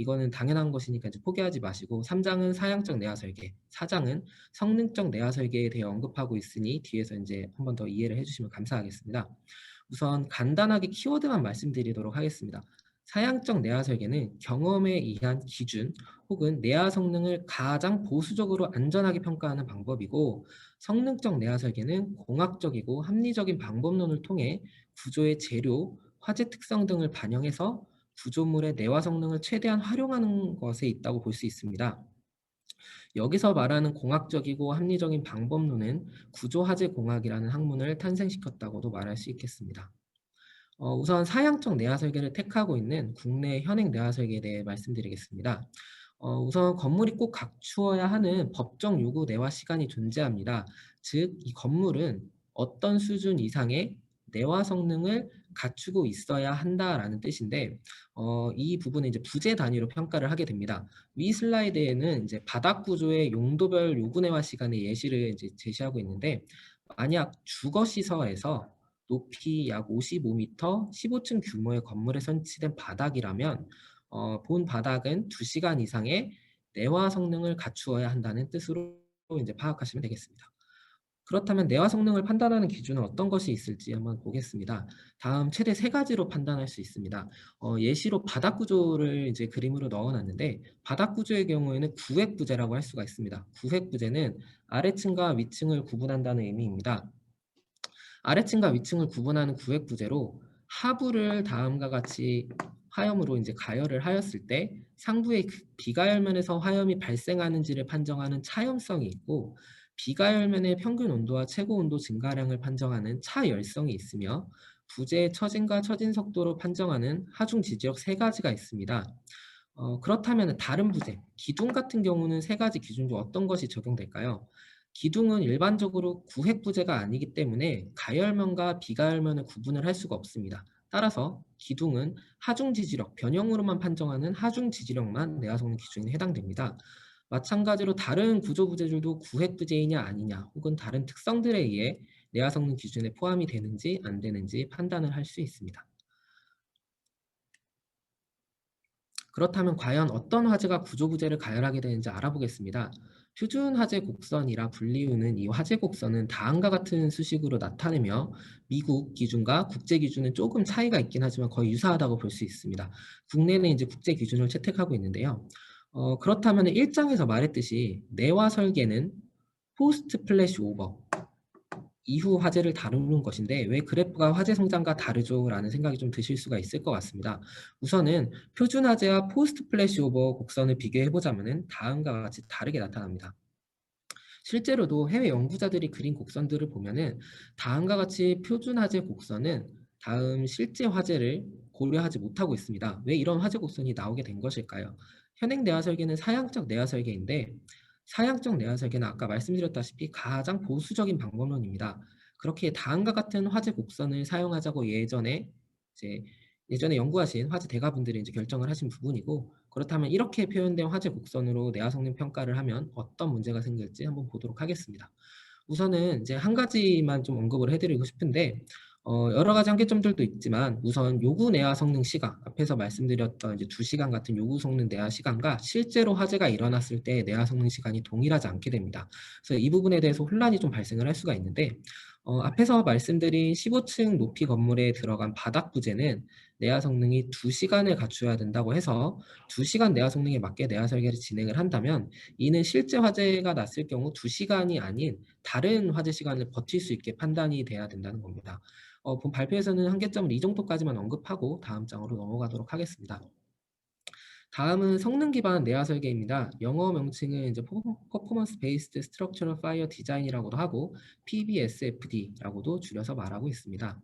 이거는 당연한 것이니까 이제 포기하지 마시고 3장은 사양적 내화 설계, 4장은 성능적 내화 설계에 대해 언급하고 있으니 뒤에서 이제 한 번 더 이해를 해주시면 감사하겠습니다. 우선 간단하게 키워드만 말씀드리도록 하겠습니다. 사양적 내화 설계는 경험에 의한 기준 혹은 내화 성능을 가장 보수적으로 안전하게 평가하는 방법이고 성능적 내화 설계는 공학적이고 합리적인 방법론을 통해 구조의 재료, 화재 특성 등을 반영해서 구조물의 내화 성능을 최대한 활용하는 것에 있다고 볼 수 있습니다. 여기서 말하는 공학적이고 합리적인 방법론은 구조화재 공학이라는 학문을 탄생시켰다고도 말할 수 있겠습니다. 우선 사양적 내화 설계를 택하고 있는 국내 현행 내화 설계에 대해 말씀드리겠습니다. 우선 건물이 꼭 갖추어야 하는 법정 요구 내화 시간이 존재합니다. 즉, 이 건물은 어떤 수준 이상의 내화 성능을 갖추고 있어야 한다라는 뜻인데, 이 부분은 이제 부재 단위로 평가를 하게 됩니다. 위 슬라이드에는 이제 바닥 구조의 용도별 요구 내화 시간의 예시를 이제 제시하고 있는데, 만약 주거 시설에서 높이 약 55m, 15층 규모의 건물에 설치된 바닥이라면 본 바닥은 2시간 이상의 내화 성능을 갖추어야 한다는 뜻으로 이제 파악하시면 되겠습니다. 그렇다면 내화 성능을 판단하는 기준은 어떤 것이 있을지 한번 보겠습니다. 다음 최대 3가지로 판단할 수 있습니다. 예시로 바닥 구조를 이제 그림으로 넣어놨는데 바닥 구조의 경우에는 구획 부재라고 할 수가 있습니다. 구획 부재는 아래층과 위층을 구분한다는 의미입니다. 아래층과 위층을 구분하는 구획 부재로 하부를 다음과 같이 화염으로 이제 가열을 하였을 때 상부의 비가열면에서 화염이 발생하는지를 판정하는 차염성이 있고 비가열면의 평균 온도와 최고 온도 증가량을 판정하는 차열성이 있으며 부재의 처진과 처진 속도로 판정하는 하중 지지력 세 가지가 있습니다. 그렇다면 다른 부재, 기둥 같은 경우는 세 가지 기준 중 어떤 것이 적용될까요? 기둥은 일반적으로 구획 부재가 아니기 때문에 가열면과 비가열면을 구분을 할 수가 없습니다. 따라서 기둥은 하중 지지력, 변형으로만 판정하는 하중 지지력만 내화성능 기준에 해당됩니다. 마찬가지로 다른 구조 부재들도 구획 부재이냐 아니냐 혹은 다른 특성들에 의해 내화성능 기준에 포함이 되는지 안 되는지 판단을 할 수 있습니다. 그렇다면 과연 어떤 화재가 구조 부재를 가열하게 되는지 알아보겠습니다. 표준 화재 곡선이라 불리우는 이 화재 곡선은 다음과 같은 수식으로 나타내며 미국 기준과 국제 기준은 조금 차이가 있긴 하지만 거의 유사하다고 볼 수 있습니다. 국내는 이제 국제 기준을 채택하고 있는데요. 그렇다면 1장에서 말했듯이 내화 설계는 포스트 플래시 오버 이후 화재를 다루는 것인데 왜 그래프가 화재 성장과 다르죠? 라는 생각이 좀 드실 수가 있을 것 같습니다. 우선은 표준 화재와 포스트 플래시 오버 곡선을 비교해 보자면 다음과 같이 다르게 나타납니다. 실제로도 해외 연구자들이 그린 곡선들을 보면은 다음과 같이 표준 화재 곡선은 다음 실제 화재를 고려하지 못하고 있습니다. 왜 이런 화재 곡선이 나오게 된 것일까요? 현행 내화 설계는 사양적 내화 설계인데 사양적 내화 설계는 아까 말씀드렸다시피 가장 보수적인 방법론입니다. 그렇게 다음과 같은 화재 곡선을 사용하자고 예전에 연구하신 화재 대가분들이 이제 결정을 하신 부분이고 그렇다면 이렇게 표현된 화재 곡선으로 내화 성능 평가를 하면 어떤 문제가 생길지 한번 보도록 하겠습니다. 우선은 이제 한 가지만 좀 언급을 해드리고 싶은데 여러 가지 한계점들도 있지만 우선 요구 내화 성능 시간 앞에서 말씀드렸던 이제 2시간 같은 요구 성능 내화 시간과 실제로 화재가 일어났을 때 내화 성능 시간이 동일하지 않게 됩니다. 그래서 이 부분에 대해서 혼란이 좀 발생을 할 수가 있는데 앞에서 말씀드린 15층 높이 건물에 들어간 바닥 부재는 내화 성능이 2시간을 갖춰야 된다고 해서 2시간 내화 성능에 맞게 내화 설계를 진행을 한다면 이는 실제 화재가 났을 경우 2시간이 아닌 다른 화재 시간을 버틸 수 있게 판단이 돼야 된다는 겁니다. 본 발표에서는 한계점을 이 정도까지만 언급하고 다음 장으로 넘어가도록 하겠습니다. 다음은 성능 기반 내화 설계입니다. 영어 명칭은 이제 Performance Based Structural Fire Design이라고도 하고 PBSFD라고도 줄여서 말하고 있습니다.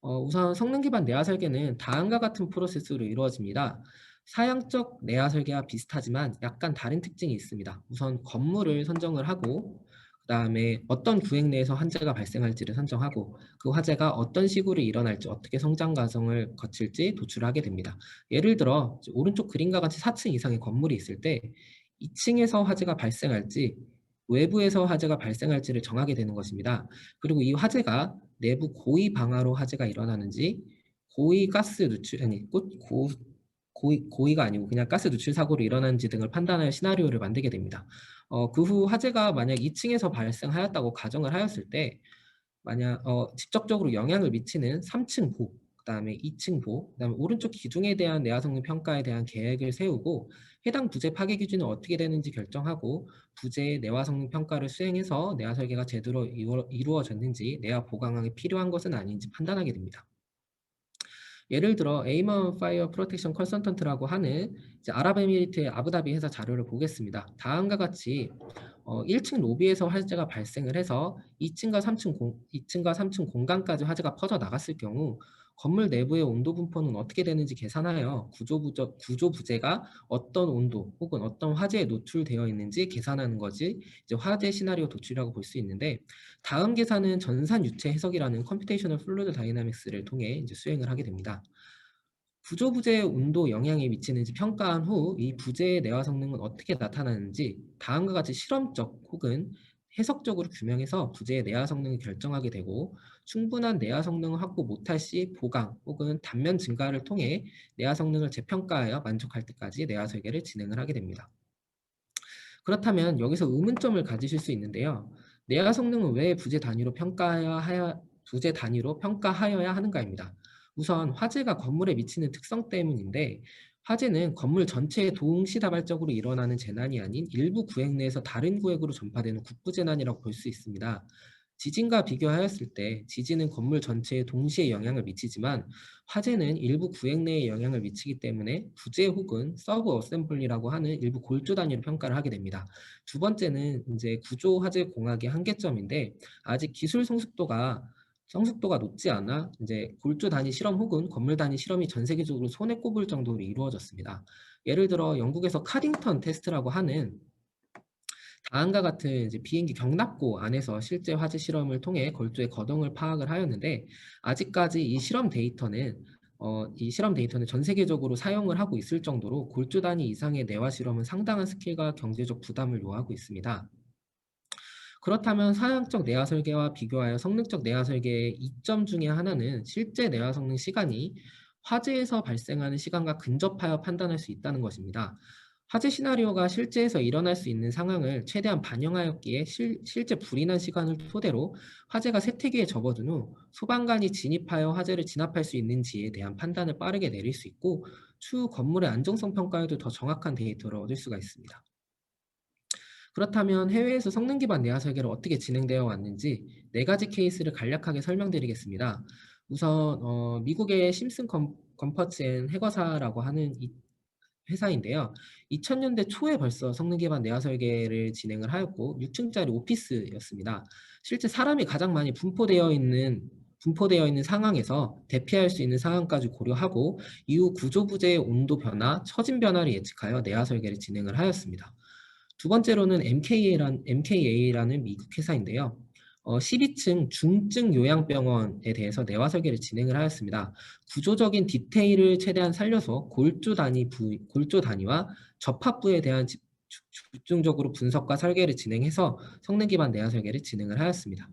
우선 성능 기반 내화 설계는 다음과 같은 프로세스로 이루어집니다. 사양적 내화 설계와 비슷하지만 약간 다른 특징이 있습니다. 우선 건물을 선정을 하고 그다음에 어떤 구획 내에서 화재가 발생할지를 선정하고 그 화재가 어떤 식으로 일어날지 어떻게 성장 과정을 거칠지 도출하게 됩니다. 예를 들어 오른쪽 그림과 같이 4층 이상의 건물이 있을 때 2층에서 화재가 발생할지 외부에서 화재가 발생할지를 정하게 되는 것입니다. 그리고 이 화재가 내부 고위 방화로 화재가 일어나는지 고위 가스 누출 아니 고위가 아니고 그냥 가스 누출 사고로 일어나는지 등을 판단하여 시나리오를 만들게 됩니다. 그 후 화재가 만약 2층에서 발생하였다고 가정을 하였을 때 만약 직접적으로 영향을 미치는 3층 보, 그다음에 2층 보, 그다음에 오른쪽 기둥에 대한 내화 성능 평가에 대한 계획을 세우고 해당 부재 파괴 기준이 어떻게 되는지 결정하고 부재의 내화 성능 평가를 수행해서 내화 설계가 제대로 이루어졌는지 내화 보강항이 필요한 것은 아닌지 판단하게 됩니다. 예를 들어 에이먼 파이어 프로텍션 컨설턴트라고 하는 이제 아랍에미리트의 아부다비 회사 자료를 보겠습니다. 다음과 같이 1층 로비에서 화재가 발생을 해서 2층과 3층 공간까지 화재가 퍼져 나갔을 경우 건물 내부의 온도 분포는 어떻게 되는지 계산하여 구조 부재가 어떤 온도 혹은 어떤 화재에 노출되어 있는지 계산하는 것이 이제 화재 시나리오 도출이라고 볼 수 있는데 다음 계산은 전산 유체 해석이라는 컴퓨테이셔널 플루이드 다이나믹스를 통해 이제 수행을 하게 됩니다. 구조 부재의 온도 영향에 미치는지 평가한 후 이 부재의 내화 성능은 어떻게 나타나는지 다음과 같이 실험적 혹은 해석적으로 규명해서 부재의 내화 성능을 결정하게 되고 충분한 내화 성능을 확보 못할 시 보강 혹은 단면 증가를 통해 내화 성능을 재평가하여 만족할 때까지 내화 설계를 진행을 하게 됩니다. 그렇다면 여기서 의문점을 가지실 수 있는데요. 내화 성능은 왜 부재 단위로 평가하여야 하는가입니다. 우선 화재가 건물에 미치는 특성 때문인데 화재는 건물 전체에 동시다발적으로 일어나는 재난이 아닌 일부 구획 내에서 다른 구획으로 전파되는 국부재난이라고 볼 수 있습니다. 지진과 비교하였을 때 지진은 건물 전체에 동시에 영향을 미치지만 화재는 일부 구획 내에 영향을 미치기 때문에 부재 혹은 서브 어셈블리라고 하는 일부 골조 단위로 평가를 하게 됩니다. 두 번째는 이제 구조 화재 공학의 한계점인데 아직 기술 성숙도가 성숙도가 높지 않아 이제 골조 단위 실험 혹은 건물 단위 실험이 전 세계적으로 손에 꼽을 정도로 이루어졌습니다. 예를 들어 영국에서 카딩턴 테스트라고 하는 다음과 같은 이제 비행기 경납고 안에서 실제 화재 실험을 통해 골조의 거동을 파악을 하였는데, 아직까지 이 실험 데이터는 전 세계적으로 사용을 하고 있을 정도로 골조 단위 이상의 내화 실험은 상당한 스킬과 경제적 부담을 요하고 있습니다. 그렇다면 사양적 내화 설계와 비교하여 성능적 내화 설계의 이점 중에 하나는 실제 내화 성능 시간이 화재에서 발생하는 시간과 근접하여 판단할 수 있다는 것입니다. 화재 시나리오가 실제에서 일어날 수 있는 상황을 최대한 반영하였기에 실제 불이 난 시간을 토대로 화재가 세태기에 접어든 후 소방관이 진입하여 화재를 진압할 수 있는지에 대한 판단을 빠르게 내릴 수 있고, 추후 건물의 안정성 평가에도 더 정확한 데이터를 얻을 수가 있습니다. 그렇다면 해외에서 성능 기반 내화 설계를 어떻게 진행되어 왔는지 4가지 케이스를 간략하게 설명드리겠습니다. 우선 미국의 심슨 건퍼츠 앤 해거사라고 하는 이 회사인데요. 2000년대 초에 벌써 성능 기반 내화 설계를 진행을 하였고 6층짜리 오피스였습니다. 실제 사람이 가장 많이 분포되어 있는 상황에서 대피할 수 있는 상황까지 고려하고 이후 구조 부재의 온도 변화, 처진 변화를 예측하여 내화 설계를 진행을 하였습니다. 두 번째로는 MKA라는 미국 회사인데요. 12층 중증 요양병원에 대해서 내화 설계를 진행을 하였습니다. 구조적인 디테일을 최대한 살려서 골조 단위와 접합부에 대한 집중적으로 분석과 설계를 진행해서 성능 기반 내화 설계를 진행을 하였습니다.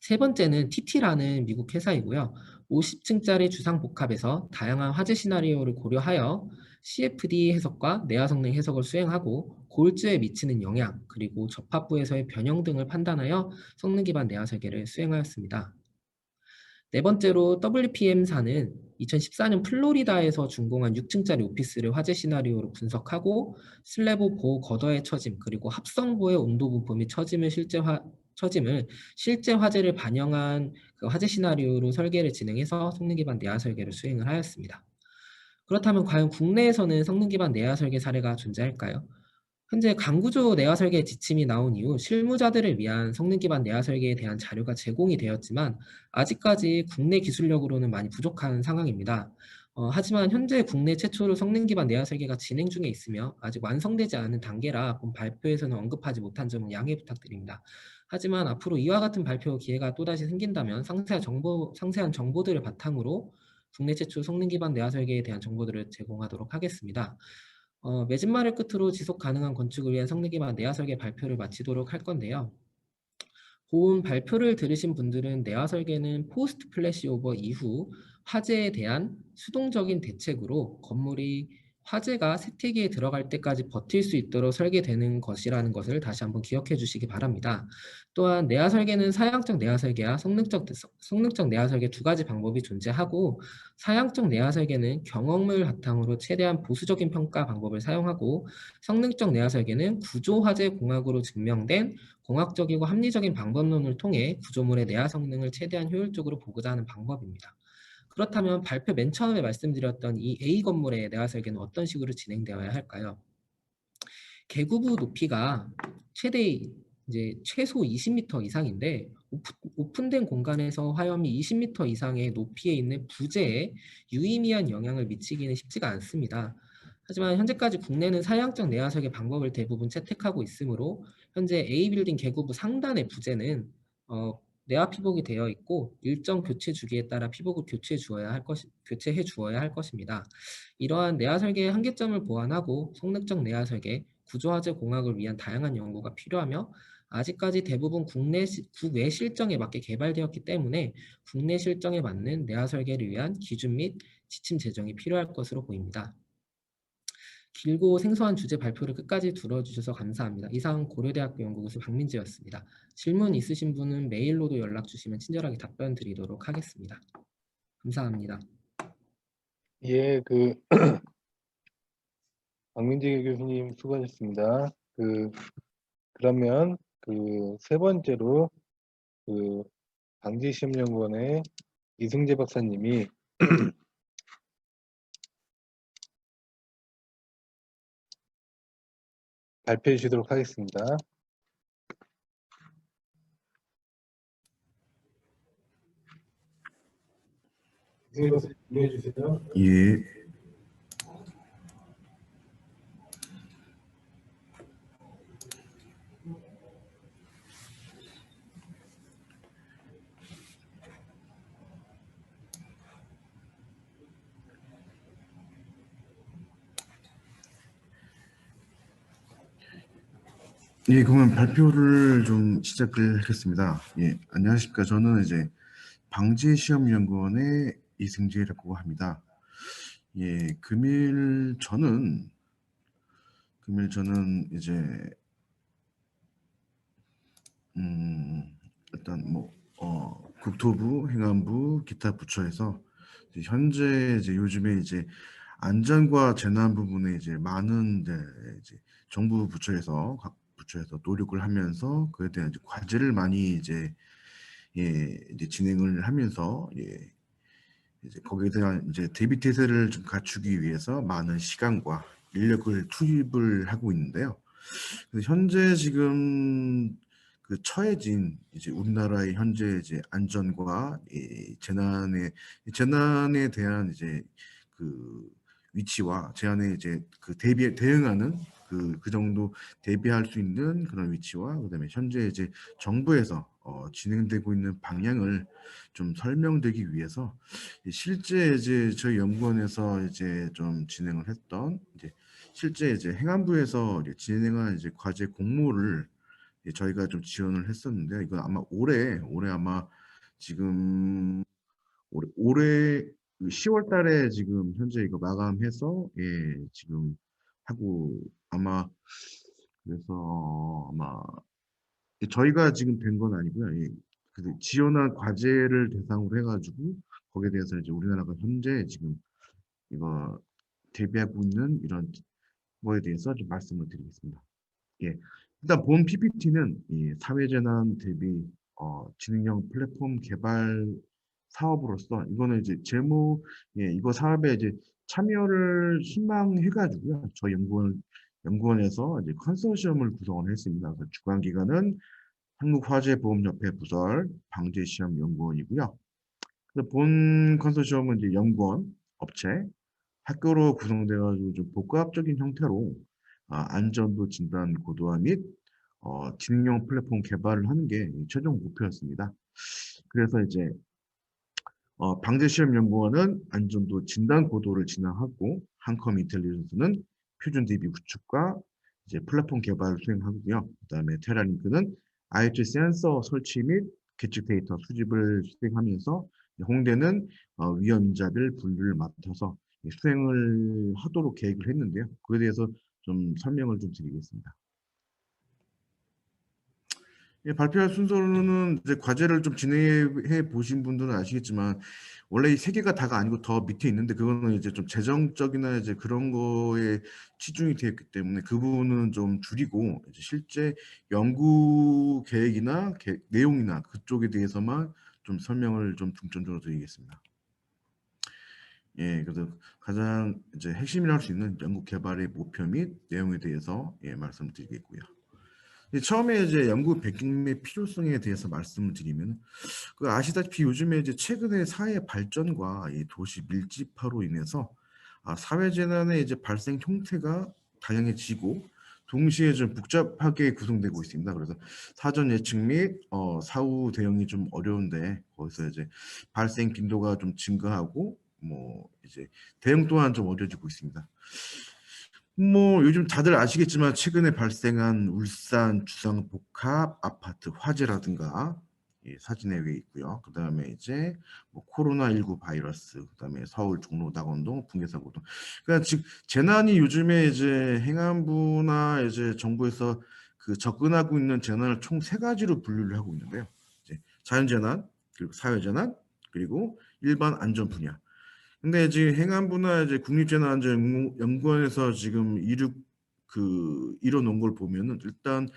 세 번째는 TT라는 미국 회사이고요. 50층짜리 주상복합에서 다양한 화재 시나리오를 고려하여 CFD 해석과 내화 성능 해석을 수행하고 골조에 미치는 영향, 그리고 접합부에서의 변형 등을 판단하여 성능 기반 내화 설계를 수행하였습니다. 네 번째로 WPM사는 2014년 플로리다에서 준공한 6층짜리 오피스를 화재 시나리오로 분석하고 슬래브 보호 거더의 처짐, 그리고 합성보의 온도 분포 및 처짐을 실제 화재를 반영한 그 화재 시나리오로 설계를 진행해서 성능 기반 내화 설계를 수행을 하였습니다. 그렇다면 과연 국내에서는 성능 기반 내화 설계 사례가 존재할까요? 현재 강구조 내화 설계 지침이 나온 이후 실무자들을 위한 성능 기반 내화 설계에 대한 자료가 제공이 되었지만 아직까지 국내 기술력으로는 많이 부족한 상황입니다. 하지만 현재 국내 최초로 성능 기반 내화 설계가 진행 중에 있으며 아직 완성되지 않은 단계라 본 발표에서는 언급하지 못한 점은 양해 부탁드립니다. 하지만 앞으로 이와 같은 발표 기회가 또다시 생긴다면 상세한 정보들을 바탕으로 국내 최초 성능 기반 내화 설계에 대한 정보들을 제공하도록 하겠습니다. 맺은 말을 끝으로 지속 가능한 건축을 위한 성능 기반 내화 설계 발표를 마치도록 할 건데요. 본 발표를 들으신 분들은 내화 설계는 포스트 플래시 오버 이후 화재에 대한 수동적인 대책으로 건물이 화재가 세태기에 들어갈 때까지 버틸 수 있도록 설계되는 것이라는 것을 다시 한번 기억해 주시기 바랍니다. 또한 내화 설계는 사양적 내화 설계와 성능적 내화 설계 두 가지 방법이 존재하고, 사양적 내화 설계는 경험을 바탕으로 최대한 보수적인 평가 방법을 사용하고, 성능적 내화 설계는 구조 화재 공학으로 증명된 공학적이고 합리적인 방법론을 통해 구조물의 내화 성능을 최대한 효율적으로 보고자 하는 방법입니다. 그렇다면 발표 맨 처음에 말씀드렸던 이 A 건물의 내화 설계는 어떤 식으로 진행되어야 할까요? 개구부 높이가 최소 20m 이상인데 오픈된 공간에서 화염이 20m 이상의 높이에 있는 부재에 유의미한 영향을 미치기는 쉽지가 않습니다. 하지만 현재까지 국내는 사양적 내화 설계 방법을 대부분 채택하고 있으므로 현재 A빌딩 개구부 상단의 부재는 내화 피복이 되어 있고 일정 교체 주기에 따라 피복을 교체해 주어야 할 것입니다. 이러한 내화 설계의 한계점을 보완하고 성능적 내화 설계, 구조화재 공학을 위한 다양한 연구가 필요하며 아직까지 대부분 국외 실정에 맞게 개발되었기 때문에 국내 실정에 맞는 내화 설계를 위한 기준 및 지침 제정이 필요할 것으로 보입니다. 길고 생소한 주제 발표를 끝까지 들어주셔서 감사합니다. 이상 고려대학교 연구교수 박민지였습니다. 질문 있으신 분은 메일로도 연락 주시면 친절하게 답변 드리도록 하겠습니다. 감사합니다. 예, 박민재 교수님 수고하셨습니다. 그러면 세 번째로 방지시험연구원의 이승재 박사님이 발표해 주시도록 하겠습니다. 이것을 준비해 주세요. 예. 예, 그러면 발표를 좀 시작을 하겠습니다. 예, 안녕하십니까. 저는 이제 방재시험연구원의 이승재라고 합니다. 예, 금일 저는 이제 일단 뭐 국토부, 행안부, 기타 부처에서 이제 현재 이제 요즘에 이제 안전과 재난 부분에 이제 많은 이제 정부 부처에서 각 부처에서 노력을 하면서 그에 대한 이제 과제를 많이 이제 이제 진행을 하면서 이제 거기에 대한 이제 대비 태세를 좀 갖추기 위해서 많은 시간과 인력을 투입을 하고 있는데요. 그래서 현재 지금 그 처해진 이제 우리나라의 현재 이제 안전과 이 재난에 대한 이제 그 위치와 재난에 이제 그 대응하는 그 정도 대비할 수 있는 그런 위치와 그다음에 현재 이제 정부에서 진행되고 있는 방향을 좀 설명드리기 위해서 실제 이제 저희 연구원에서 이제 좀 진행을 했던 이제 실제 이제 행안부에서 이제 진행한 이제 과제 공모를 저희가 좀 지원을 했었는데요. 이건 아마 올해 아마 지금 올해 10월 달에 지금 현재 이거 마감해서 지금 하고 아마 그래서 아마 저희가 지금 된 건 아니고요. 그 지원한 과제를 대상으로 해가지고 거기에 대해서 이제 우리나라가 현재 지금 이거 대비하고 있는 이런 거에 대해서 좀 말씀을 드리겠습니다. 예. 일단 본 PPT는 이 사회재난 대비 지능형 플랫폼 개발 사업으로서 이거는 이제 제목 이거 사업에 이제 참여를 희망해가지고요. 저희 연구원에서 이제 컨소시엄을 구성을 했습니다. 그래서 주관 기관은 한국화재보험협회 부설 방재시험연구원이고요. 그래서 본 컨소시엄은 이제 연구원, 업체, 학교로 구성돼가지고 좀 복합적인 형태로 안전도 진단 고도화 및 지능형 플랫폼 개발을 하는 게 최종 목표였습니다. 그래서 이제 방재시험연구원은 안전도 진단 고도를 진행하고 한컴 인텔리전스는 표준 대비 구축과 이제 플랫폼 개발을 수행하고요. 그다음에 테라링크는 IoT 센서 설치 및 계측 데이터 수집을 수행하면서 홍대는 위험 인자별 분류를 맡아서 수행을 하도록 계획을 했는데요. 그에 대해서 좀 설명을 좀 드리겠습니다. 발표할 순서로는 이제 과제를 좀 진행해 보신 분들은 아시겠지만 원래 이 세 개가 다가 아니고 더 밑에 있는데 그거는 이제 좀 재정적이나 이제 그런 거에 치중이 되어 있기 때문에 그 부분은 좀 줄이고 이제 실제 연구 계획이나 내용이나 그쪽에 대해서만 좀 설명을 좀 중점적으로 드리겠습니다. 그래서 가장 이제 핵심이라 할 수 있는 연구 개발의 목표 및 내용에 대해서 말씀드리겠고요. 처음에 이제 연구 배경의 필요성에 대해서 말씀을 드리면 그 아시다시피 요즘에 이제 최근에 사회 발전과 이 도시 밀집화로 인해서 사회 재난의 이제 발생 형태가 다양해지고 동시에 좀 복잡하게 구성되고 있습니다. 그래서 사전 예측 및 사후 대응이 좀 어려운데 거기서 이제 발생 빈도가 좀 증가하고 뭐 이제 대응 또한 좀 어려워지고 있습니다. 뭐 요즘 다들 아시겠지만 최근에 발생한 울산 주상 복합 아파트 화재라든가 사진에 왜 있고요. 그 다음에 이제 뭐 코로나19 바이러스, 그 다음에 서울 종로 낙원동 붕괴 사고 등. 그러니까 즉 재난이 요즘에 이제 행안부나 이제 정부에서 그 접근하고 있는 재난을 총 세 가지로 분류를 하고 있는데요. 이제 자연재난, 그리고 사회재난, 그리고 일반 안전 분야. 근데 지금 행안부나 이제 국립재난안전연구원에서 지금 이뤄놓은 걸 보면은 일단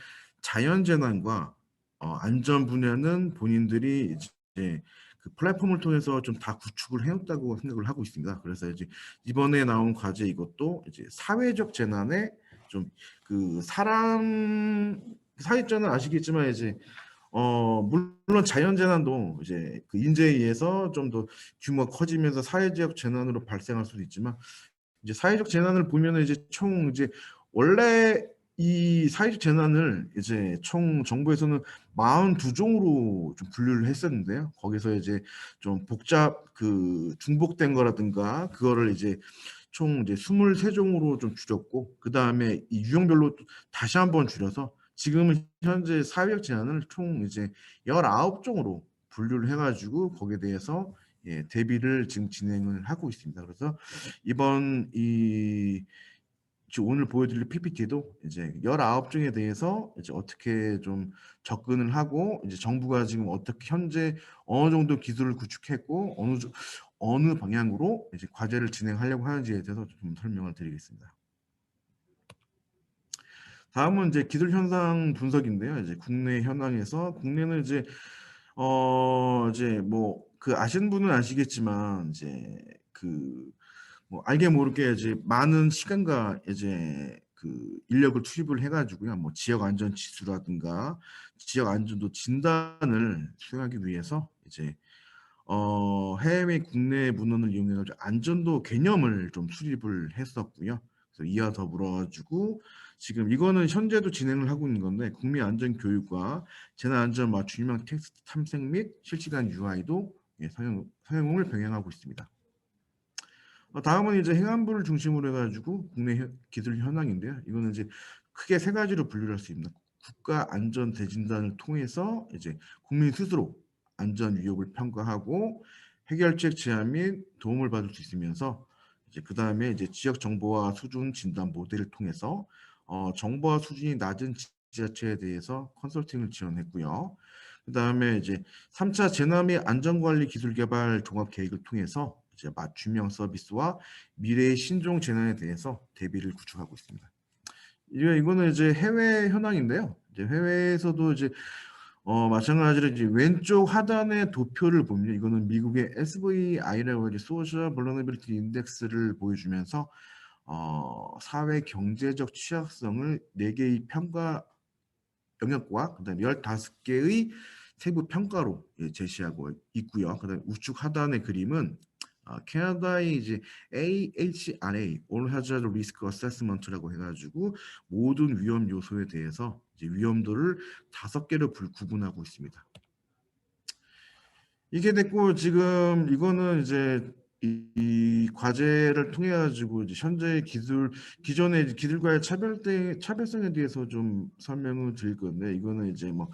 자연재난과 안전 분야는 본인들이 이제 그 플랫폼을 통해서 좀 다 구축을 해놓았다고 생각을 하고 있습니다. 그래서 이제 이번에 나온 과제 이것도 이제 사회적 재난에 좀 그 사회재난 아시겠지만 이제 물론 자연재난도 이제 그 인재에 의해서 좀 더 규모가 커지면서 사회적 재난으로 발생할 수도 있지만, 이제 사회적 재난을 보면은 이제 총 이제 원래 이 사회적 재난을 이제 총 정부에서는 42종으로 좀 분류를 했었는데요. 거기서 이제 좀 그 중복된 거라든가 그거를 이제 총 이제 23종으로 좀 줄였고, 그다음에 이 유형별로 또 다시 한번 줄여서 지금은 현재 사회적 재난을 총 이제 19종으로 분류를 해가지고 거기에 대해서 대비를 지금 진행을 하고 있습니다. 그래서 이번 지금 오늘 보여드릴 PPT도 이제 19종에 대해서 이제 어떻게 좀 접근을 하고, 이제 정부가 지금 어떻게 현재 어느 정도 기술을 구축했고 어느 방향으로 이제 과제를 진행하려고 하는지에 대해서 좀 설명을 드리겠습니다. 다음은 이제 기술 현상 분석인데요. 이제 국내 현황에서, 국내는 이제 뭐 그 아시는 분은 아시겠지만 이제 뭐 알게 모르게 이제 많은 시간과 이제 그 인력을 투입을 해가지고요. 뭐 지역 안전 지수라든가 지역 안전도 진단을 수행하기 위해서 이제 해외 국내 문헌을 이용해가지고 안전도 개념을 좀 수립을 했었고요. 그래서 이와 더불어가지고 지금 이거는 현재도 진행을 하고 있는 건데, 국민 안전 교육과 재난 안전 맞춤 유형 텍스트 탐색 및 실시간 UI도 사용을 병행하고 있습니다. 다음은 이제 행안부를 중심으로 해가지고 국내 기술 현황인데요. 이거는 이제 크게 세 가지로 분류할 수 있습니다. 국가 안전 대진단을 통해서 이제 국민 스스로 안전 위협을 평가하고 해결책 제안 및 도움을 받을 수 있으면서, 이제 그 다음에 이제 지역 정보화 수준 진단 모델을 통해서 정보화 수준이 낮은 지자체에 대해서 컨설팅을 지원했고요. 그 다음에 이제 3차 재난 및 안전관리 기술 개발 종합 계획을 통해서 이제 맞춤형 서비스와 미래의 신종 재난에 대해서 대비를 구축하고 있습니다. 이거는 이제 해외 현황인데요. 이제 해외에서도 이제 마찬가지로 이제 왼쪽 하단의 도표를 보면, 이거는 미국의 SVI라고 이제 소셜 벌너러빌리티 인덱스를 보여주면서 사회 경제적 취약성을 4개의 평가 영역과 그다음에 15개의 세부 평가로 제시하고 있고요. 그다음에 우측 하단의 그림은 캐나다의 이제 AHRA All Hazard Risk Assessment라고 해가지고 모든 위험 요소에 대해서 이제 위험도를 5개로 구분하고 있습니다. 이게 됐고, 지금 이거는 이제 이 과제를 통해 가지고 이제 현재 기존의 기술과의 차별성에 대해서 좀 설명을 드릴 건데, 이거는 이제 뭐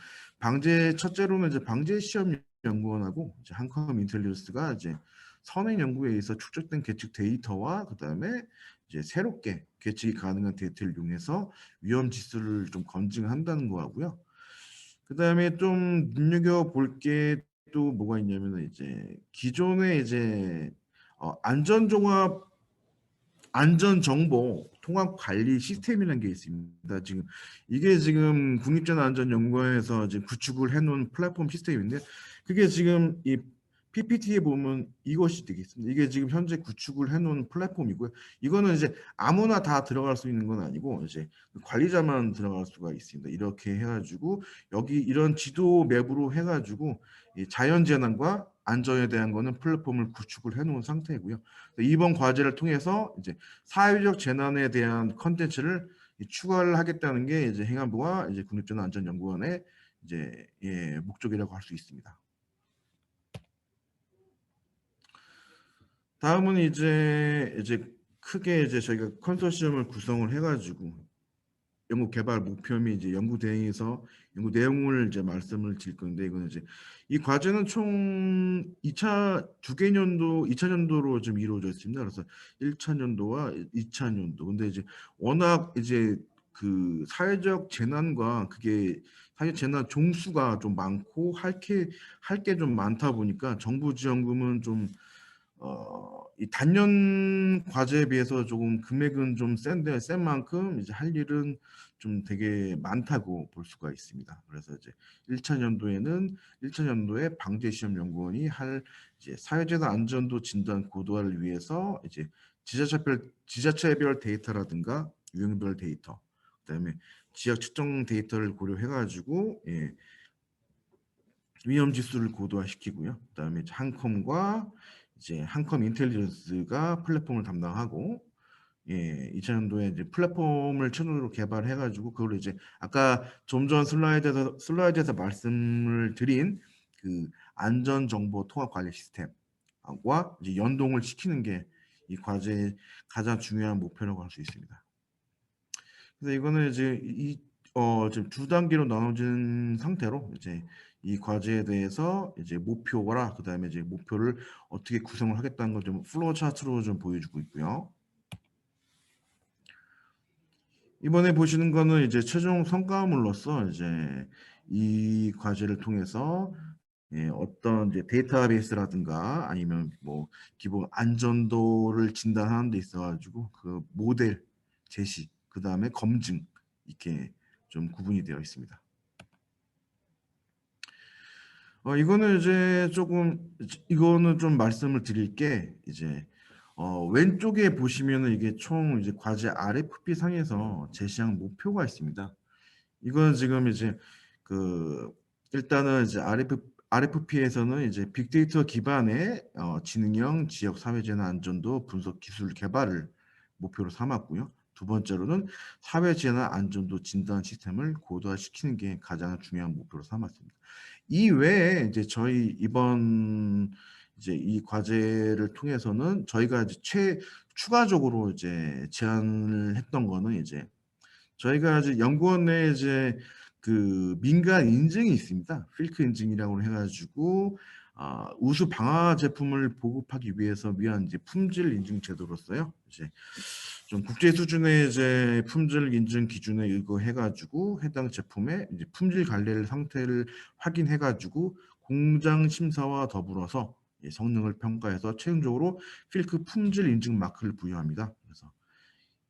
첫째로는 이제 방재 시험 연구원하고 이제 한컴 인텔리전스가 이제 선행 연구에 의해서 축적된 계측 데이터와 그다음에 이제 새롭게 계측이 가능한 데이터를 이용해서 위험 지수를 좀 검증한다는 거하고요. 그다음에 좀 눈여겨 볼 게 또 뭐가 있냐면은, 이제 기존의 이제 안전종합 안전정보 통합 관리 시스템이라는 게 있습니다. 지금 이게 지금 국립재난안전연구원에서 지금 구축을 해놓은 플랫폼 시스템인데, 그게 지금 이 PPT에 보면 이것이 되겠습니다. 이게 지금 현재 구축을 해놓은 플랫폼이고요. 이거는 이제 아무나 다 들어갈 수 있는 건 아니고 이제 관리자만 들어갈 수가 있습니다. 이렇게 해가지고 여기 이런 지도 맵으로 해가지고 이 자연재난과 안전에 대한 거는 플랫폼을 구축을 해놓은 상태이고요. 이번 과제를 통해서 이제 사회적 재난에 대한 컨텐츠를 추가를 하겠다는 게 이제 행안부와 이제 국립재난안전연구원의 이제 목적이라고 할 수 있습니다. 다음은 이제 크게 이제 저희가 컨소시엄을 구성을 해가지고 연구 개발 목표 및 이제 연구 대행에서 연구 내용을 이제 말씀을 드릴 건데, 이거는 이제 이 과제는 총 2차 년도로 좀 이루어져 있습니다. 그래서 1차 년도와 2차 년도. 근데 이제 워낙 이제 그 사회적 재난과 그게 사회적 재난 종수가 좀 많고 할 게 좀 많다 보니까 정부 지원금은 좀 이 단년 과제에 비해서 조금 금액은 좀 센 만큼 이제 할 일은 좀 되게 많다고 볼 수가 있습니다. 그래서 이제 1차 년도에 방재시험연구원이 할 이제 사회재난 안전도 진단 고도화를 위해서 이제 지자체별 데이터라든가 유형별 데이터, 그다음에 지역 측정 데이터를 고려해가지고 위험 지수를 고도화시키고요. 그다음에 이제 한컴과 이제 한컴 인텔리전스가 플랫폼을 담당하고, 2000년도에 이제 플랫폼을 최종적으로 개발해 가지고 그걸 이제 아까 좀 전 슬라이드에서 말씀을 드린 그 안전 정보 통합 관리 시스템과 이제 연동을 시키는 게 이 과제의 가장 중요한 목표라고 할 수 있습니다. 그래서 이거는 이제 지금 두 단계로 나눠진 상태로 이제 이 과제에 대해서 이제 목표와 그다음에 이제 목표를 어떻게 구성을 하겠다는 걸 좀 플로우 차트로 좀 보여주고 있고요. 이번에 보시는 거는 이제 최종 성과물로서 이제 이 과제를 통해서 어떤 이제 데이터베이스라든가 아니면 뭐 기본 안전도를 진단하는 데 있어가지고 그 모델 제시, 그 다음에 검증 이렇게 좀 구분이 되어 있습니다. 이거는 이제 이거는 좀 말씀을 드릴 게 이제 왼쪽에 보시면은 이게 총 이제 과제 RFP 상에서 제시한 목표가 있습니다. 이건 지금 이제 그 일단은 이제 RFP에서는 이제 빅데이터 기반의 지능형 지역 사회재난 안전도 분석 기술 개발을 목표로 삼았고요. 두 번째로는 사회재난 안전도 진단 시스템을 고도화시키는 게 가장 중요한 목표로 삼았습니다. 이 외에 이제 저희 이번 이제 이 과제를 통해서는 저희가 이제 추가적으로 이제 제안을 했던 거는 이제 저희가 이제 연구원 내에 이제 그 민간 인증이 있습니다. 필크 인증이라고 해가지고 우수 방화 제품을 보급하기 위해서 위한 이제 품질 인증 제도로서요. 이제 좀 국제 수준의 이제 품질 인증 기준에 의거해가지고 해당 제품의 이제 품질 관리 상태를 확인해가지고 공장 심사와 더불어서 성능을 평가해서 최종적으로 필크 품질 인증 마크를 부여합니다. 그래서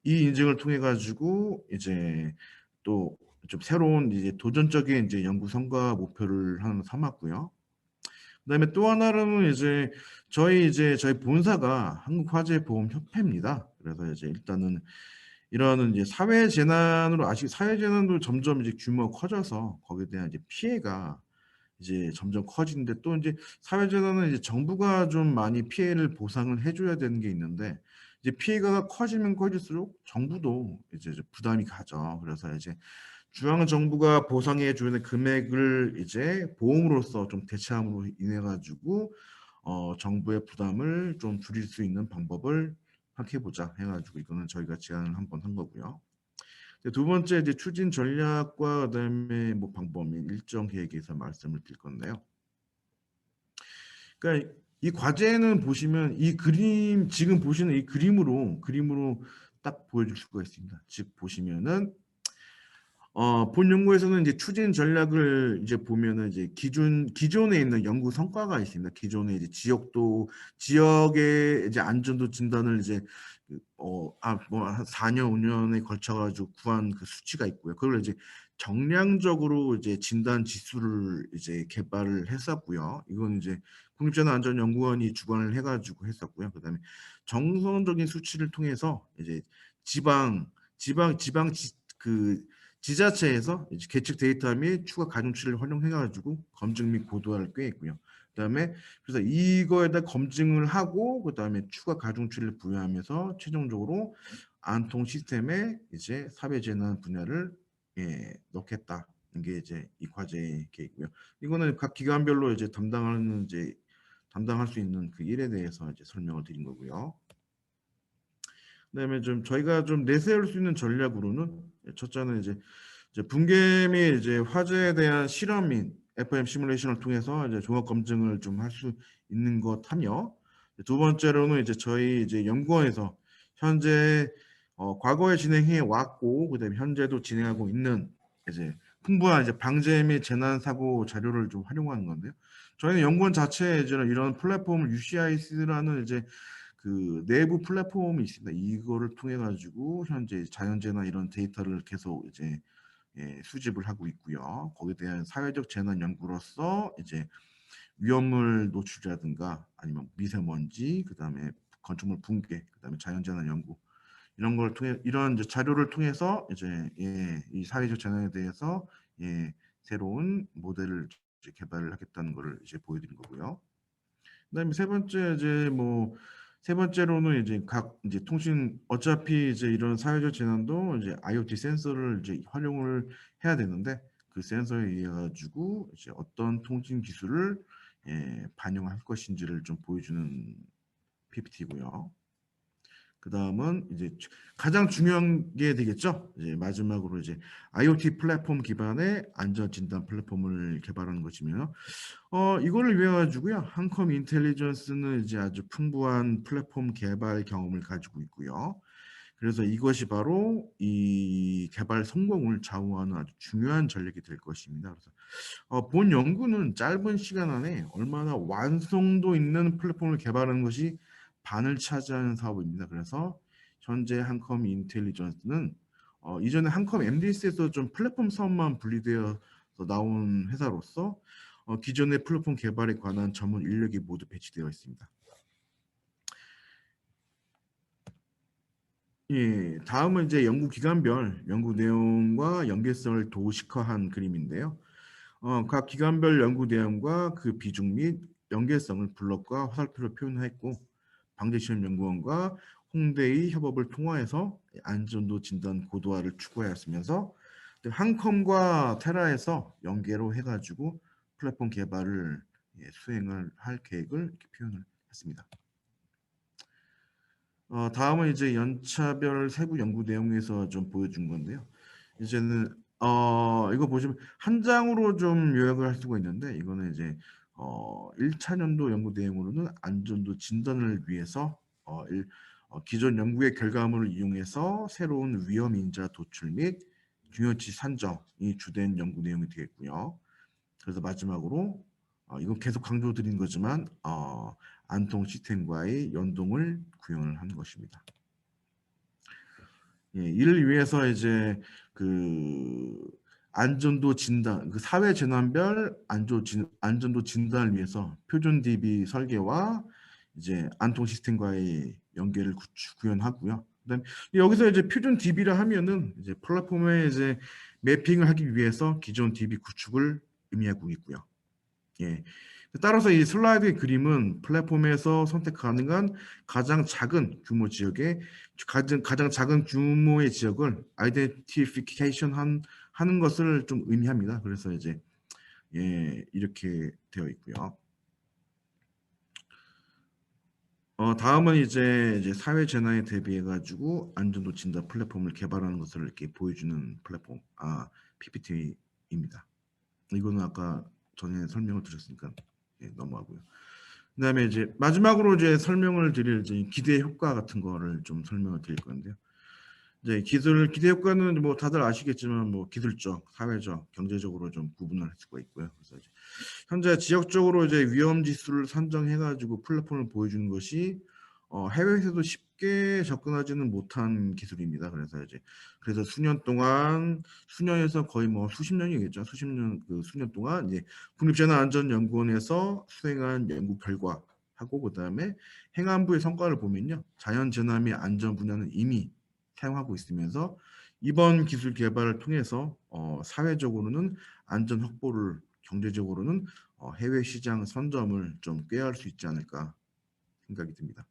이 인증을 통해 가지고 이제 또 좀 새로운 이제 도전적인 이제 연구 성과 목표를 하나 삼았고요. 그다음에 또 하나는 이제 저희 본사가 한국화재보험협회입니다. 그래서 이제 일단은 이런 이제 사회 재난도 점점 이제 규모가 커져서 거기에 대한 이제 피해가 이제 점점 커지는데, 또 이제 사회 재난은 이제 정부가 좀 많이 피해를 보상을 해줘야 되는 게 있는데, 이제 피해가 커지면 커질수록 정부도 이제 부담이 가죠. 그래서 이제 중앙 정부가 보상해 주는 금액을 이제 보험으로서 좀 대체함으로 인해 가지고 정부의 부담을 좀 줄일 수 있는 방법을 생각해 보자 해가지고 이거는 저희가 제안을 한번 한 거고요. 두 번째 이제 추진 전략과 그다음에 뭐 방법 및 일정 계획에 대해서 말씀을 드릴 건데요. 그러니까 이 과제는 보시면 지금 보시는 이 그림으로 딱 보여줄 수가 있습니다. 즉 보시면은 본 연구에서는 이제 추진 전략을 이제 보면은 이제 기존에 있는 연구 성과가 있습니다. 기존에 이제 지역의 이제 안전도 진단을 이제 뭐한 4년, 5년에 걸쳐 가지고 구한 그 수치가 있고요. 그걸 이제 정량적으로 이제 진단 지수를 이제 개발을 했었고요. 이건 이제 국립재난안전연구원이 주관을 해가지고 했었고요. 그다음에 정성적인 수치를 통해서 이제 그 지자체에서 이제 계측 데이터 및 추가 가중치를 활용해가지고 검증 및 고도화를 꾀했고요. 그다음에 그래서 이거에다 검증을 하고 그다음에 추가 가중치를 부여하면서 최종적으로 안통 시스템에 이제 사회재난 분야를 넣겠다. 이게 이제 이 과제의 계획이고요. 이거는 각 기관별로 이제 담당할 수 있는 그 일에 대해서 이제 설명을 드린 거고요. 그다음에 좀 저희가 좀 내세울 수 있는 전략으로는 첫째는 이제 붕괴 및 이제 화재에 대한 실험 및 FM 시뮬레이션을 통해서 이제 종합 검증을 좀 할 수 있는 것하며, 두 번째로는 이제 저희 이제 연구원에서 현재 과거에 진행해 왔고 그다음에 현재도 진행하고 있는 이제 풍부한 이제 방재 및 재난 사고 자료를 좀 활용하는 건데요. 저희는 연구원 자체에 이제 이런 플랫폼을 UCIS라는 이제 그 내부 플랫폼이 있습니다. 이거를 통해 가지고 현재 자연재난 이런 데이터를 계속 이제 수집을 하고 있고요. 거기에 대한 사회적 재난 연구로서 이제 위험물 노출이라든가 아니면 미세먼지, 그다음에 건축물 붕괴, 그다음에 자연재난 연구 이런 걸 통해 이런 이제 자료를 통해서 이제 이 사회적 재난에 대해서 새로운 모델을 이제 개발을 하겠다는 거를 이제 보여드린 거고요. 그다음에 세 번째 이제 뭐 세 번째로는 이제 각 이제 통신 어차피 이제 이런 사회적 재난도 이제 IoT 센서를 이제 활용을 해야 되는데 그 센서에 의해 가지고 이제 어떤 통신 기술을 반영할 것인지를 좀 보여주는 PPT고요. 그 다음은 이제 가장 중요한 게 되겠죠. 이제 마지막으로 이제 IoT 플랫폼 기반의 안전 진단 플랫폼을 개발하는 것이며, 이거를 위해 가지고요. 한컴 인텔리전스는 이제 아주 풍부한 플랫폼 개발 경험을 가지고 있고요. 그래서 이것이 바로 이 개발 성공을 좌우하는 아주 중요한 전략이 될 것입니다. 그래서 본 연구는 짧은 시간 안에 얼마나 완성도 있는 플랫폼을 개발하는 것이 반을 차지하는 사업입니다. 그래서 현재 한컴 인텔리전스는 이전에 한컴 MDS에서 좀 플랫폼 사업만 분리되어 나온 회사로서 기존의 플랫폼 개발에 관한 전문 인력이 모두 배치되어 있습니다. 예, 다음은 이제 연구 기관별 연구 내용과 연계성을 도식화한 그림인데요. 각 기관별 연구 내용과 그 비중 및 연계성을 블록과 화살표로 표현했고 방재시험 연구원과 홍대의 협업을 통화해서 안전도 진단 고도화를 추구하였으면서 한컴과 테라에서 연계로 해가지고 플랫폼 개발을 수행을 할 계획을 이렇게 표현을 했습니다. 다음은 이제 연차별 세부 연구 내용에서 좀 보여준 건데요. 이제는 이거 보시면 한 장으로 좀 요약을 할 수가 있는데 이거는 이제 1차 연도 연구 내용으로는 안전도 진단을 위해서 기존 연구의 결과물을 이용해서 새로운 위험 인자 도출 및 중요치 산정이 주된 연구 내용이 되겠고요. 그래서 마지막으로 이건 계속 강조드린 거지만 안통 시스템과의 연동을 구현을 한 것입니다. 예, 이를 위해서 이제 그 안전도 진단, 그 사회 재난별 안전도 진단을 위해서 표준 DB 설계와 이제 안통 시스템과의 연계를 구현하고요. 그다음 여기서 이제 표준 DB라 하면은 이제 플랫폼에 이제 매핑을 하기 위해서 기존 DB 구축을 의미하고 있고요. 예. 따라서 이 슬라이드의 그림은 플랫폼에서 선택 가능한 가장 작은 규모 지역의 가장 작은 규모의 지역을 아이덴티피케이션 하는 것을 좀 의미합니다. 그래서 이제 이렇게 되어 있고요. 다음은 이제 사회 재난에 대비해 가지고 안전도 진단 플랫폼을 개발하는 것을 이렇게 보여주는 플랫폼 PPT입니다. 이거는 아까 전에 설명을 드렸으니까 넘어가고요. 그다음에 이제 마지막으로 이제 설명을 드릴 이제 기대 효과 같은 거를 좀 설명을 드릴 건데요. 이제 기대 효과는 뭐 다들 아시겠지만 뭐 기술적, 사회적, 경제적으로 좀 구분할 수가 있고요. 그래서 이제 현재 지역적으로 이제 위험 지수를 선정해가지고 플랫폼을 보여주는 것이 해외에서도 쉽게 접근하지는 못한 기술입니다. 그래서 수년에서 거의 뭐 수십 년이겠죠. 수년 동안 이제 국립재난안전연구원에서 수행한 연구 결과하고 그다음에 행안부의 성과를 보면요, 자연재난 및 안전 분야는 이미 사용하고 있으면서 이번 기술 개발을 통해서 사회적으로는 안전 확보를, 경제적으로는 해외 시장 선점을 좀 꾀할 수 있지 않을까 생각이 듭니다.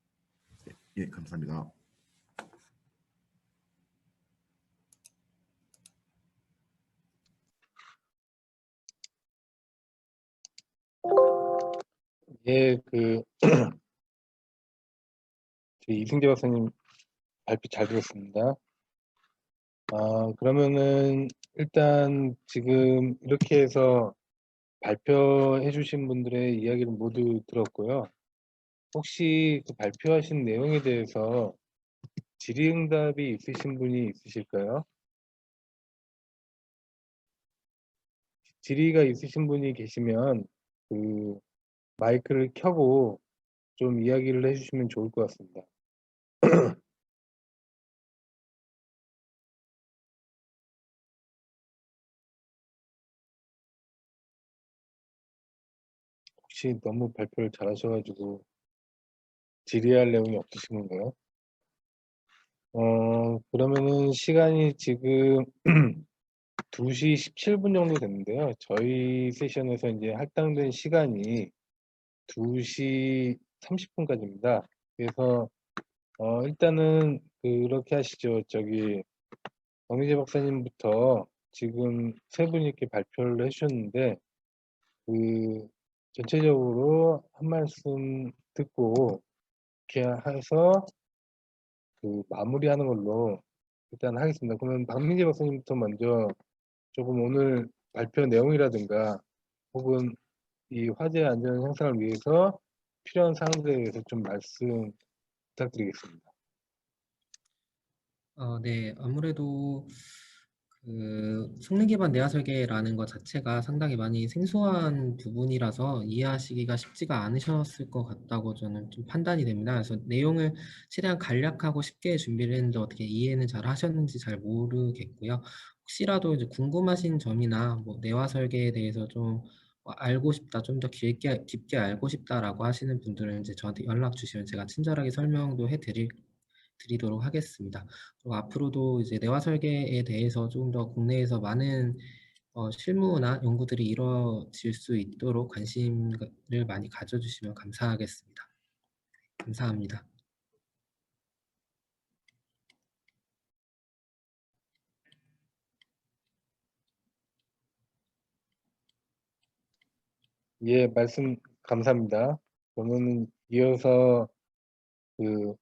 예, 감사합니다. 예, 이승재 박사님 발표 잘 들었습니다. 그러면은 일단 지금 이렇게 해서 발표해 주신 분들의 이야기를 모두 들었고요. 혹시 그 발표하신 내용에 대해서 질의응답이 있으신 분이 있으실까요? 질의가 있으신 분이 계시면 그 마이크를 켜고 좀 이야기를 해주시면 좋을 것 같습니다. 혹시 너무 발표를 잘하셔가지고 질의할 내용이 없으신 건가요? 그러면은 시간이 지금 2시 17분 정도 됐는데요. 저희 세션에서 이제 할당된 시간이 2시 30분까지입니다. 그래서 일단은 그렇게 하시죠. 정미재 박사님부터 지금 세 분이 이렇게 발표를 해주셨는데 그 전체적으로 한 말씀 듣고 이렇게 해서 그 마무리하는 걸로 일단 하겠습니다. 그러면 박민재 박사님부터 먼저 조금 오늘 발표 내용이라든가 혹은 이 화재 안전 향상을 위해서 필요한 사항들에 대해서 좀 말씀 부탁드리겠습니다. 네. 아무래도 그 성능 기반 내화 설계라는 것 자체가 상당히 많이 생소한 부분이라서 이해하시기가 쉽지가 않으셨을 것 같다고 저는 좀 판단이 됩니다. 그래서 내용을 최대한 간략하고 쉽게 준비를 했는데 어떻게 이해는 잘 하셨는지 잘 모르겠고요. 혹시라도 이제 궁금하신 점이나 뭐 내화 설계에 대해서 좀 알고 싶다, 좀 더 깊게 알고 싶다라고 하시는 분들은 이제 저한테 연락 주시면 제가 친절하게 설명도 드리도록 하겠습니다. 그리고 앞으로도 이제 내화 설계에 대해서 조금 더 국내에서 많은 실무나 연구들이 이루어질 수 있도록 관심을 많이 가져주시면 감사하겠습니다. 감사합니다. 예, 말씀 감사합니다. 저는 이어서 그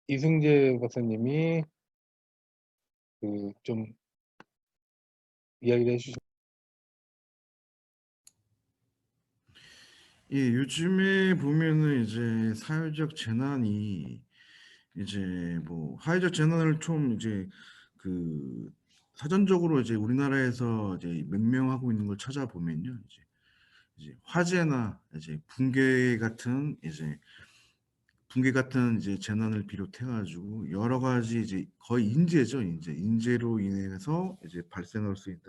이승재 박사님이 그 좀 이야기를 해주시. 예, 요즘에 보면은 이제 사회적 재난이 이제 뭐 사회적 재난을 좀 이제 그 사전적으로 이제 우리나라에서 이제 명명하고 있는 걸 찾아보면요, 이제 화재나 이제 붕괴 같은 이제 재난을 비롯해 가지고 여러 가지 이제 거의 인재죠. 인재로 인해서 이제 발생할 수 있는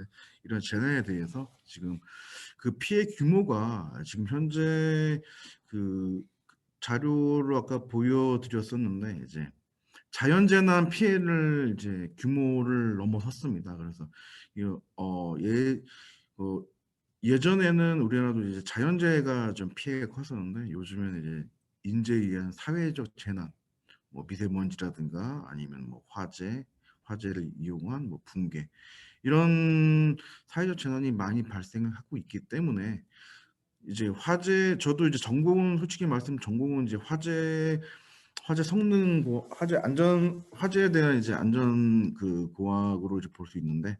이런 재난에 대해서 지금 그 피해 규모가 지금 현재 그 자료로 아까 보여드렸었는데 이제 자연재난 피해를 이제 규모를 넘어섰습니다. 그래서 이어 어, 예전에는 우리나라도 이제 자연재해가 좀 피해가 컸었는데 요즘에는 이제 인재에 의한 사회적 재난, 뭐 미세먼지라든가 아니면 뭐 화재를 이용한 뭐 붕괴 이런 사회적 재난이 많이 발생을 하고 있기 때문에 이제 저도 이제 전공은 솔직히 말씀 전공은 이제 화재 성능 화재에 대한 이제 안전 그 고학으로 이제 볼 수 있는데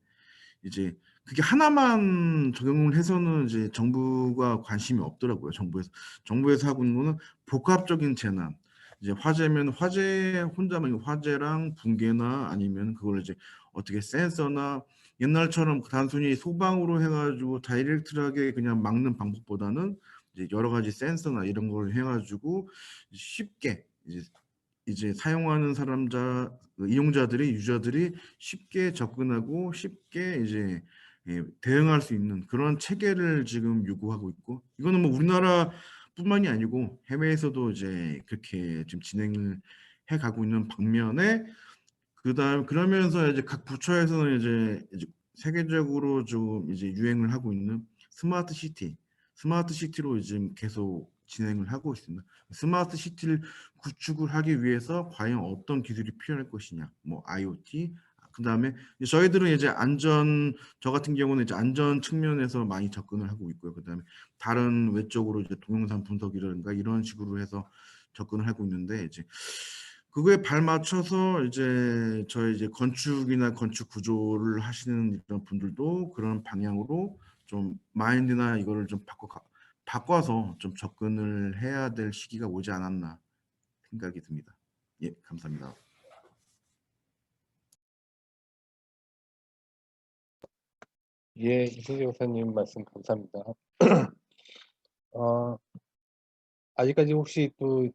이제 그게 하나만 적용을 해서는 이제 정부가 관심이 없더라고요. 정부에서 하고 있는 거는 복합적인 재난. 이제 화재면 화재 혼자만 화재랑 붕괴나 아니면 그걸 이제 어떻게 센서나 옛날처럼 단순히 소방으로 해가지고 다이렉트하게 그냥 막는 방법보다는 이제 여러 가지 센서나 이런 걸 해가지고 쉽게 이제 사용하는 이용자들이 유저들이 쉽게 접근하고 쉽게 이제 대응할 수 있는 그런 체계를 지금 요구하고 있고 이거는 뭐 우리나라뿐만이 아니고 해외에서도 이제 그렇게 지금 진행을 해 가고 있는 반면에 그러면서 이제 각 부처에서는 이제 세계적으로 좀 이제 유행을 하고 있는 스마트 시티로 지금 계속 진행을 하고 있습니다. 스마트 시티를 구축을 하기 위해서 과연 어떤 기술이 필요할 것이냐, 뭐 IoT, 그다음에 저희들은 이제 저 같은 경우는 이제 안전 측면에서 많이 접근을 하고 있고요. 그다음에 다른 외적으로 이제 동영상 분석이라든가 이런 식으로 해서 접근을 하고 있는데 이제 그거에 발맞춰서 이제 저희 이제 건축이나 건축 구조를 하시는 이런 분들도 그런 방향으로 좀 마인드나 이거를 좀 바꿔서 좀 접근을 해야 될 시기가 오지 않았나 생각이 듭니다. 예, 감사합니다. 예, 이승재 박사님 말씀 감사합니다. 어, 아직까지 혹시 또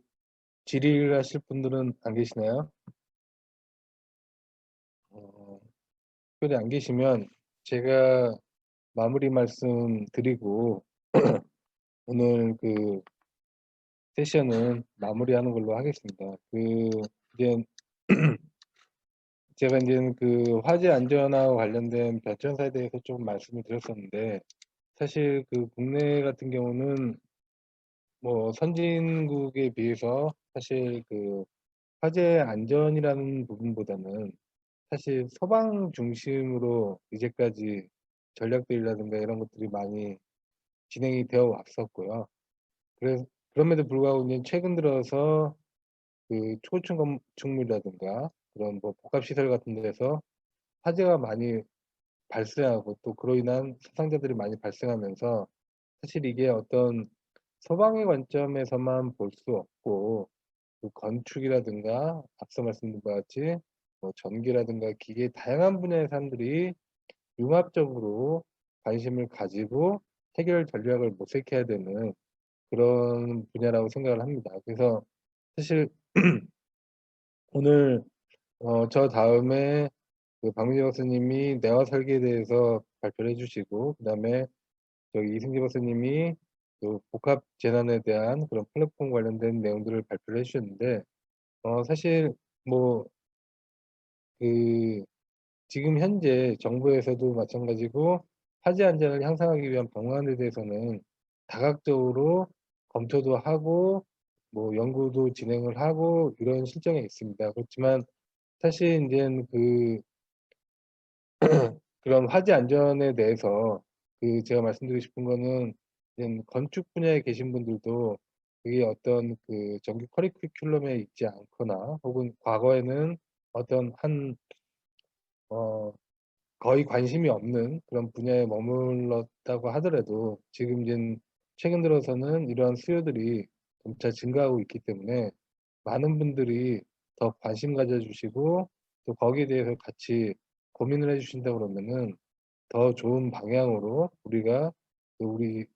질의를 하실 분들은 안 계시나요? 특별히 안 계시면 제가 마무리 말씀 드리고 오늘 그 세션은 마무리하는 걸로 하겠습니다. 이제 제가 이제 그 화재 안전하고 관련된 발전사에 대해서 좀 말씀을 드렸었는데, 사실 그 국내 같은 경우는 뭐 선진국에 비해서 사실 그 화재 안전이라는 부분보다는 사실 소방 중심으로 이제까지 전략들이라든가 이런 것들이 많이 진행이 되어 왔었고요. 그래서 그럼에도 불구하고 이제 최근 들어서 그 초고층 건축물이라든가 그런 뭐 복합시설 같은 데서 화재가 많이 발생하고 또 그로 인한 사상자들이 많이 발생하면서 사실 이게 어떤 소방의 관점에서만 볼 수 없고 그 건축이라든가 앞서 말씀드린 바와 같이 뭐 전기라든가 기계 다양한 분야의 사람들이 융합적으로 관심을 가지고 해결 전략을 모색해야 되는 그런 분야라고 생각을 합니다. 그래서 사실 오늘 저 다음에 그 박민재 박사님이 내화 설계에 대해서 발표를 해주시고, 그다음에 저기 이승재 박사님이 그 복합 재난에 대한 그런 플랫폼 관련된 내용들을 발표를 해주셨는데, 사실 뭐 그 지금 현재 정부에서도 마찬가지고 화재 안전을 향상하기 위한 방안에 대해서는 다각적으로 검토도 하고 뭐 연구도 진행을 하고 이런 실정에 있습니다. 그렇지만 사실 이제 그 그런 화재 안전에 대해서 그 제가 말씀드리고 싶은 거는 이제 건축 분야에 계신 분들도 그게 어떤 그 정규 커리큘럼에 있지 않거나 혹은 과거에는 어떤 한 거의 관심이 없는 그런 분야에 머물렀다고 하더라도 지금 이제 최근 들어서는 이러한 수요들이 점차 증가하고 있기 때문에 많은 분들이 더 관심 가져주시고 또 거기에 대해서 같이 고민을 해주신다 그러면은 더 좋은 방향으로 우리가 그 우리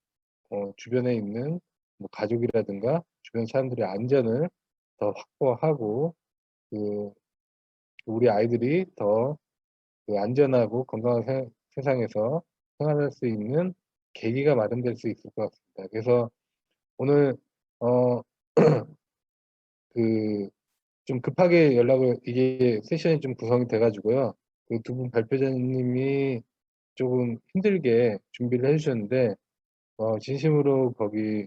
주변에 있는 뭐 가족이라든가 주변 사람들의 안전을 더 확보하고 그 우리 아이들이 더 그 안전하고 건강한 세상에서 생활할 수 있는 계기가 마련될 수 있을 것 같습니다. 그래서 오늘 어 그 좀 급하게 연락을 이게 세션이 좀 구성이 돼 가지고요. 그 두 분 발표자님이 조금 힘들게 준비를 해 주셨는데 진심으로 거기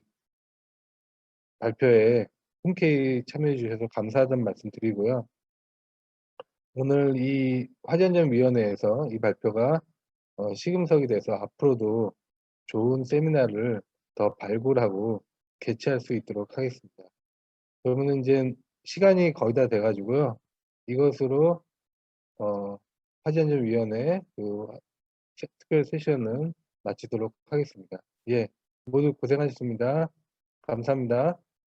발표에 흔쾌히 참여해 주셔서 감사하다는 말씀 드리고요. 오늘 이 화재안전위원회에서 이 발표가 시금석이 돼서 앞으로도 좋은 세미나를 더 발굴하고 개최할 수 있도록 하겠습니다. 그러면은 인제 시간이 거의 다 돼 가지고요. 이것으로 화재안전위원회 그 특별 세션은 마치도록 하겠습니다. 예. 모두 고생하셨습니다. 감사합니다.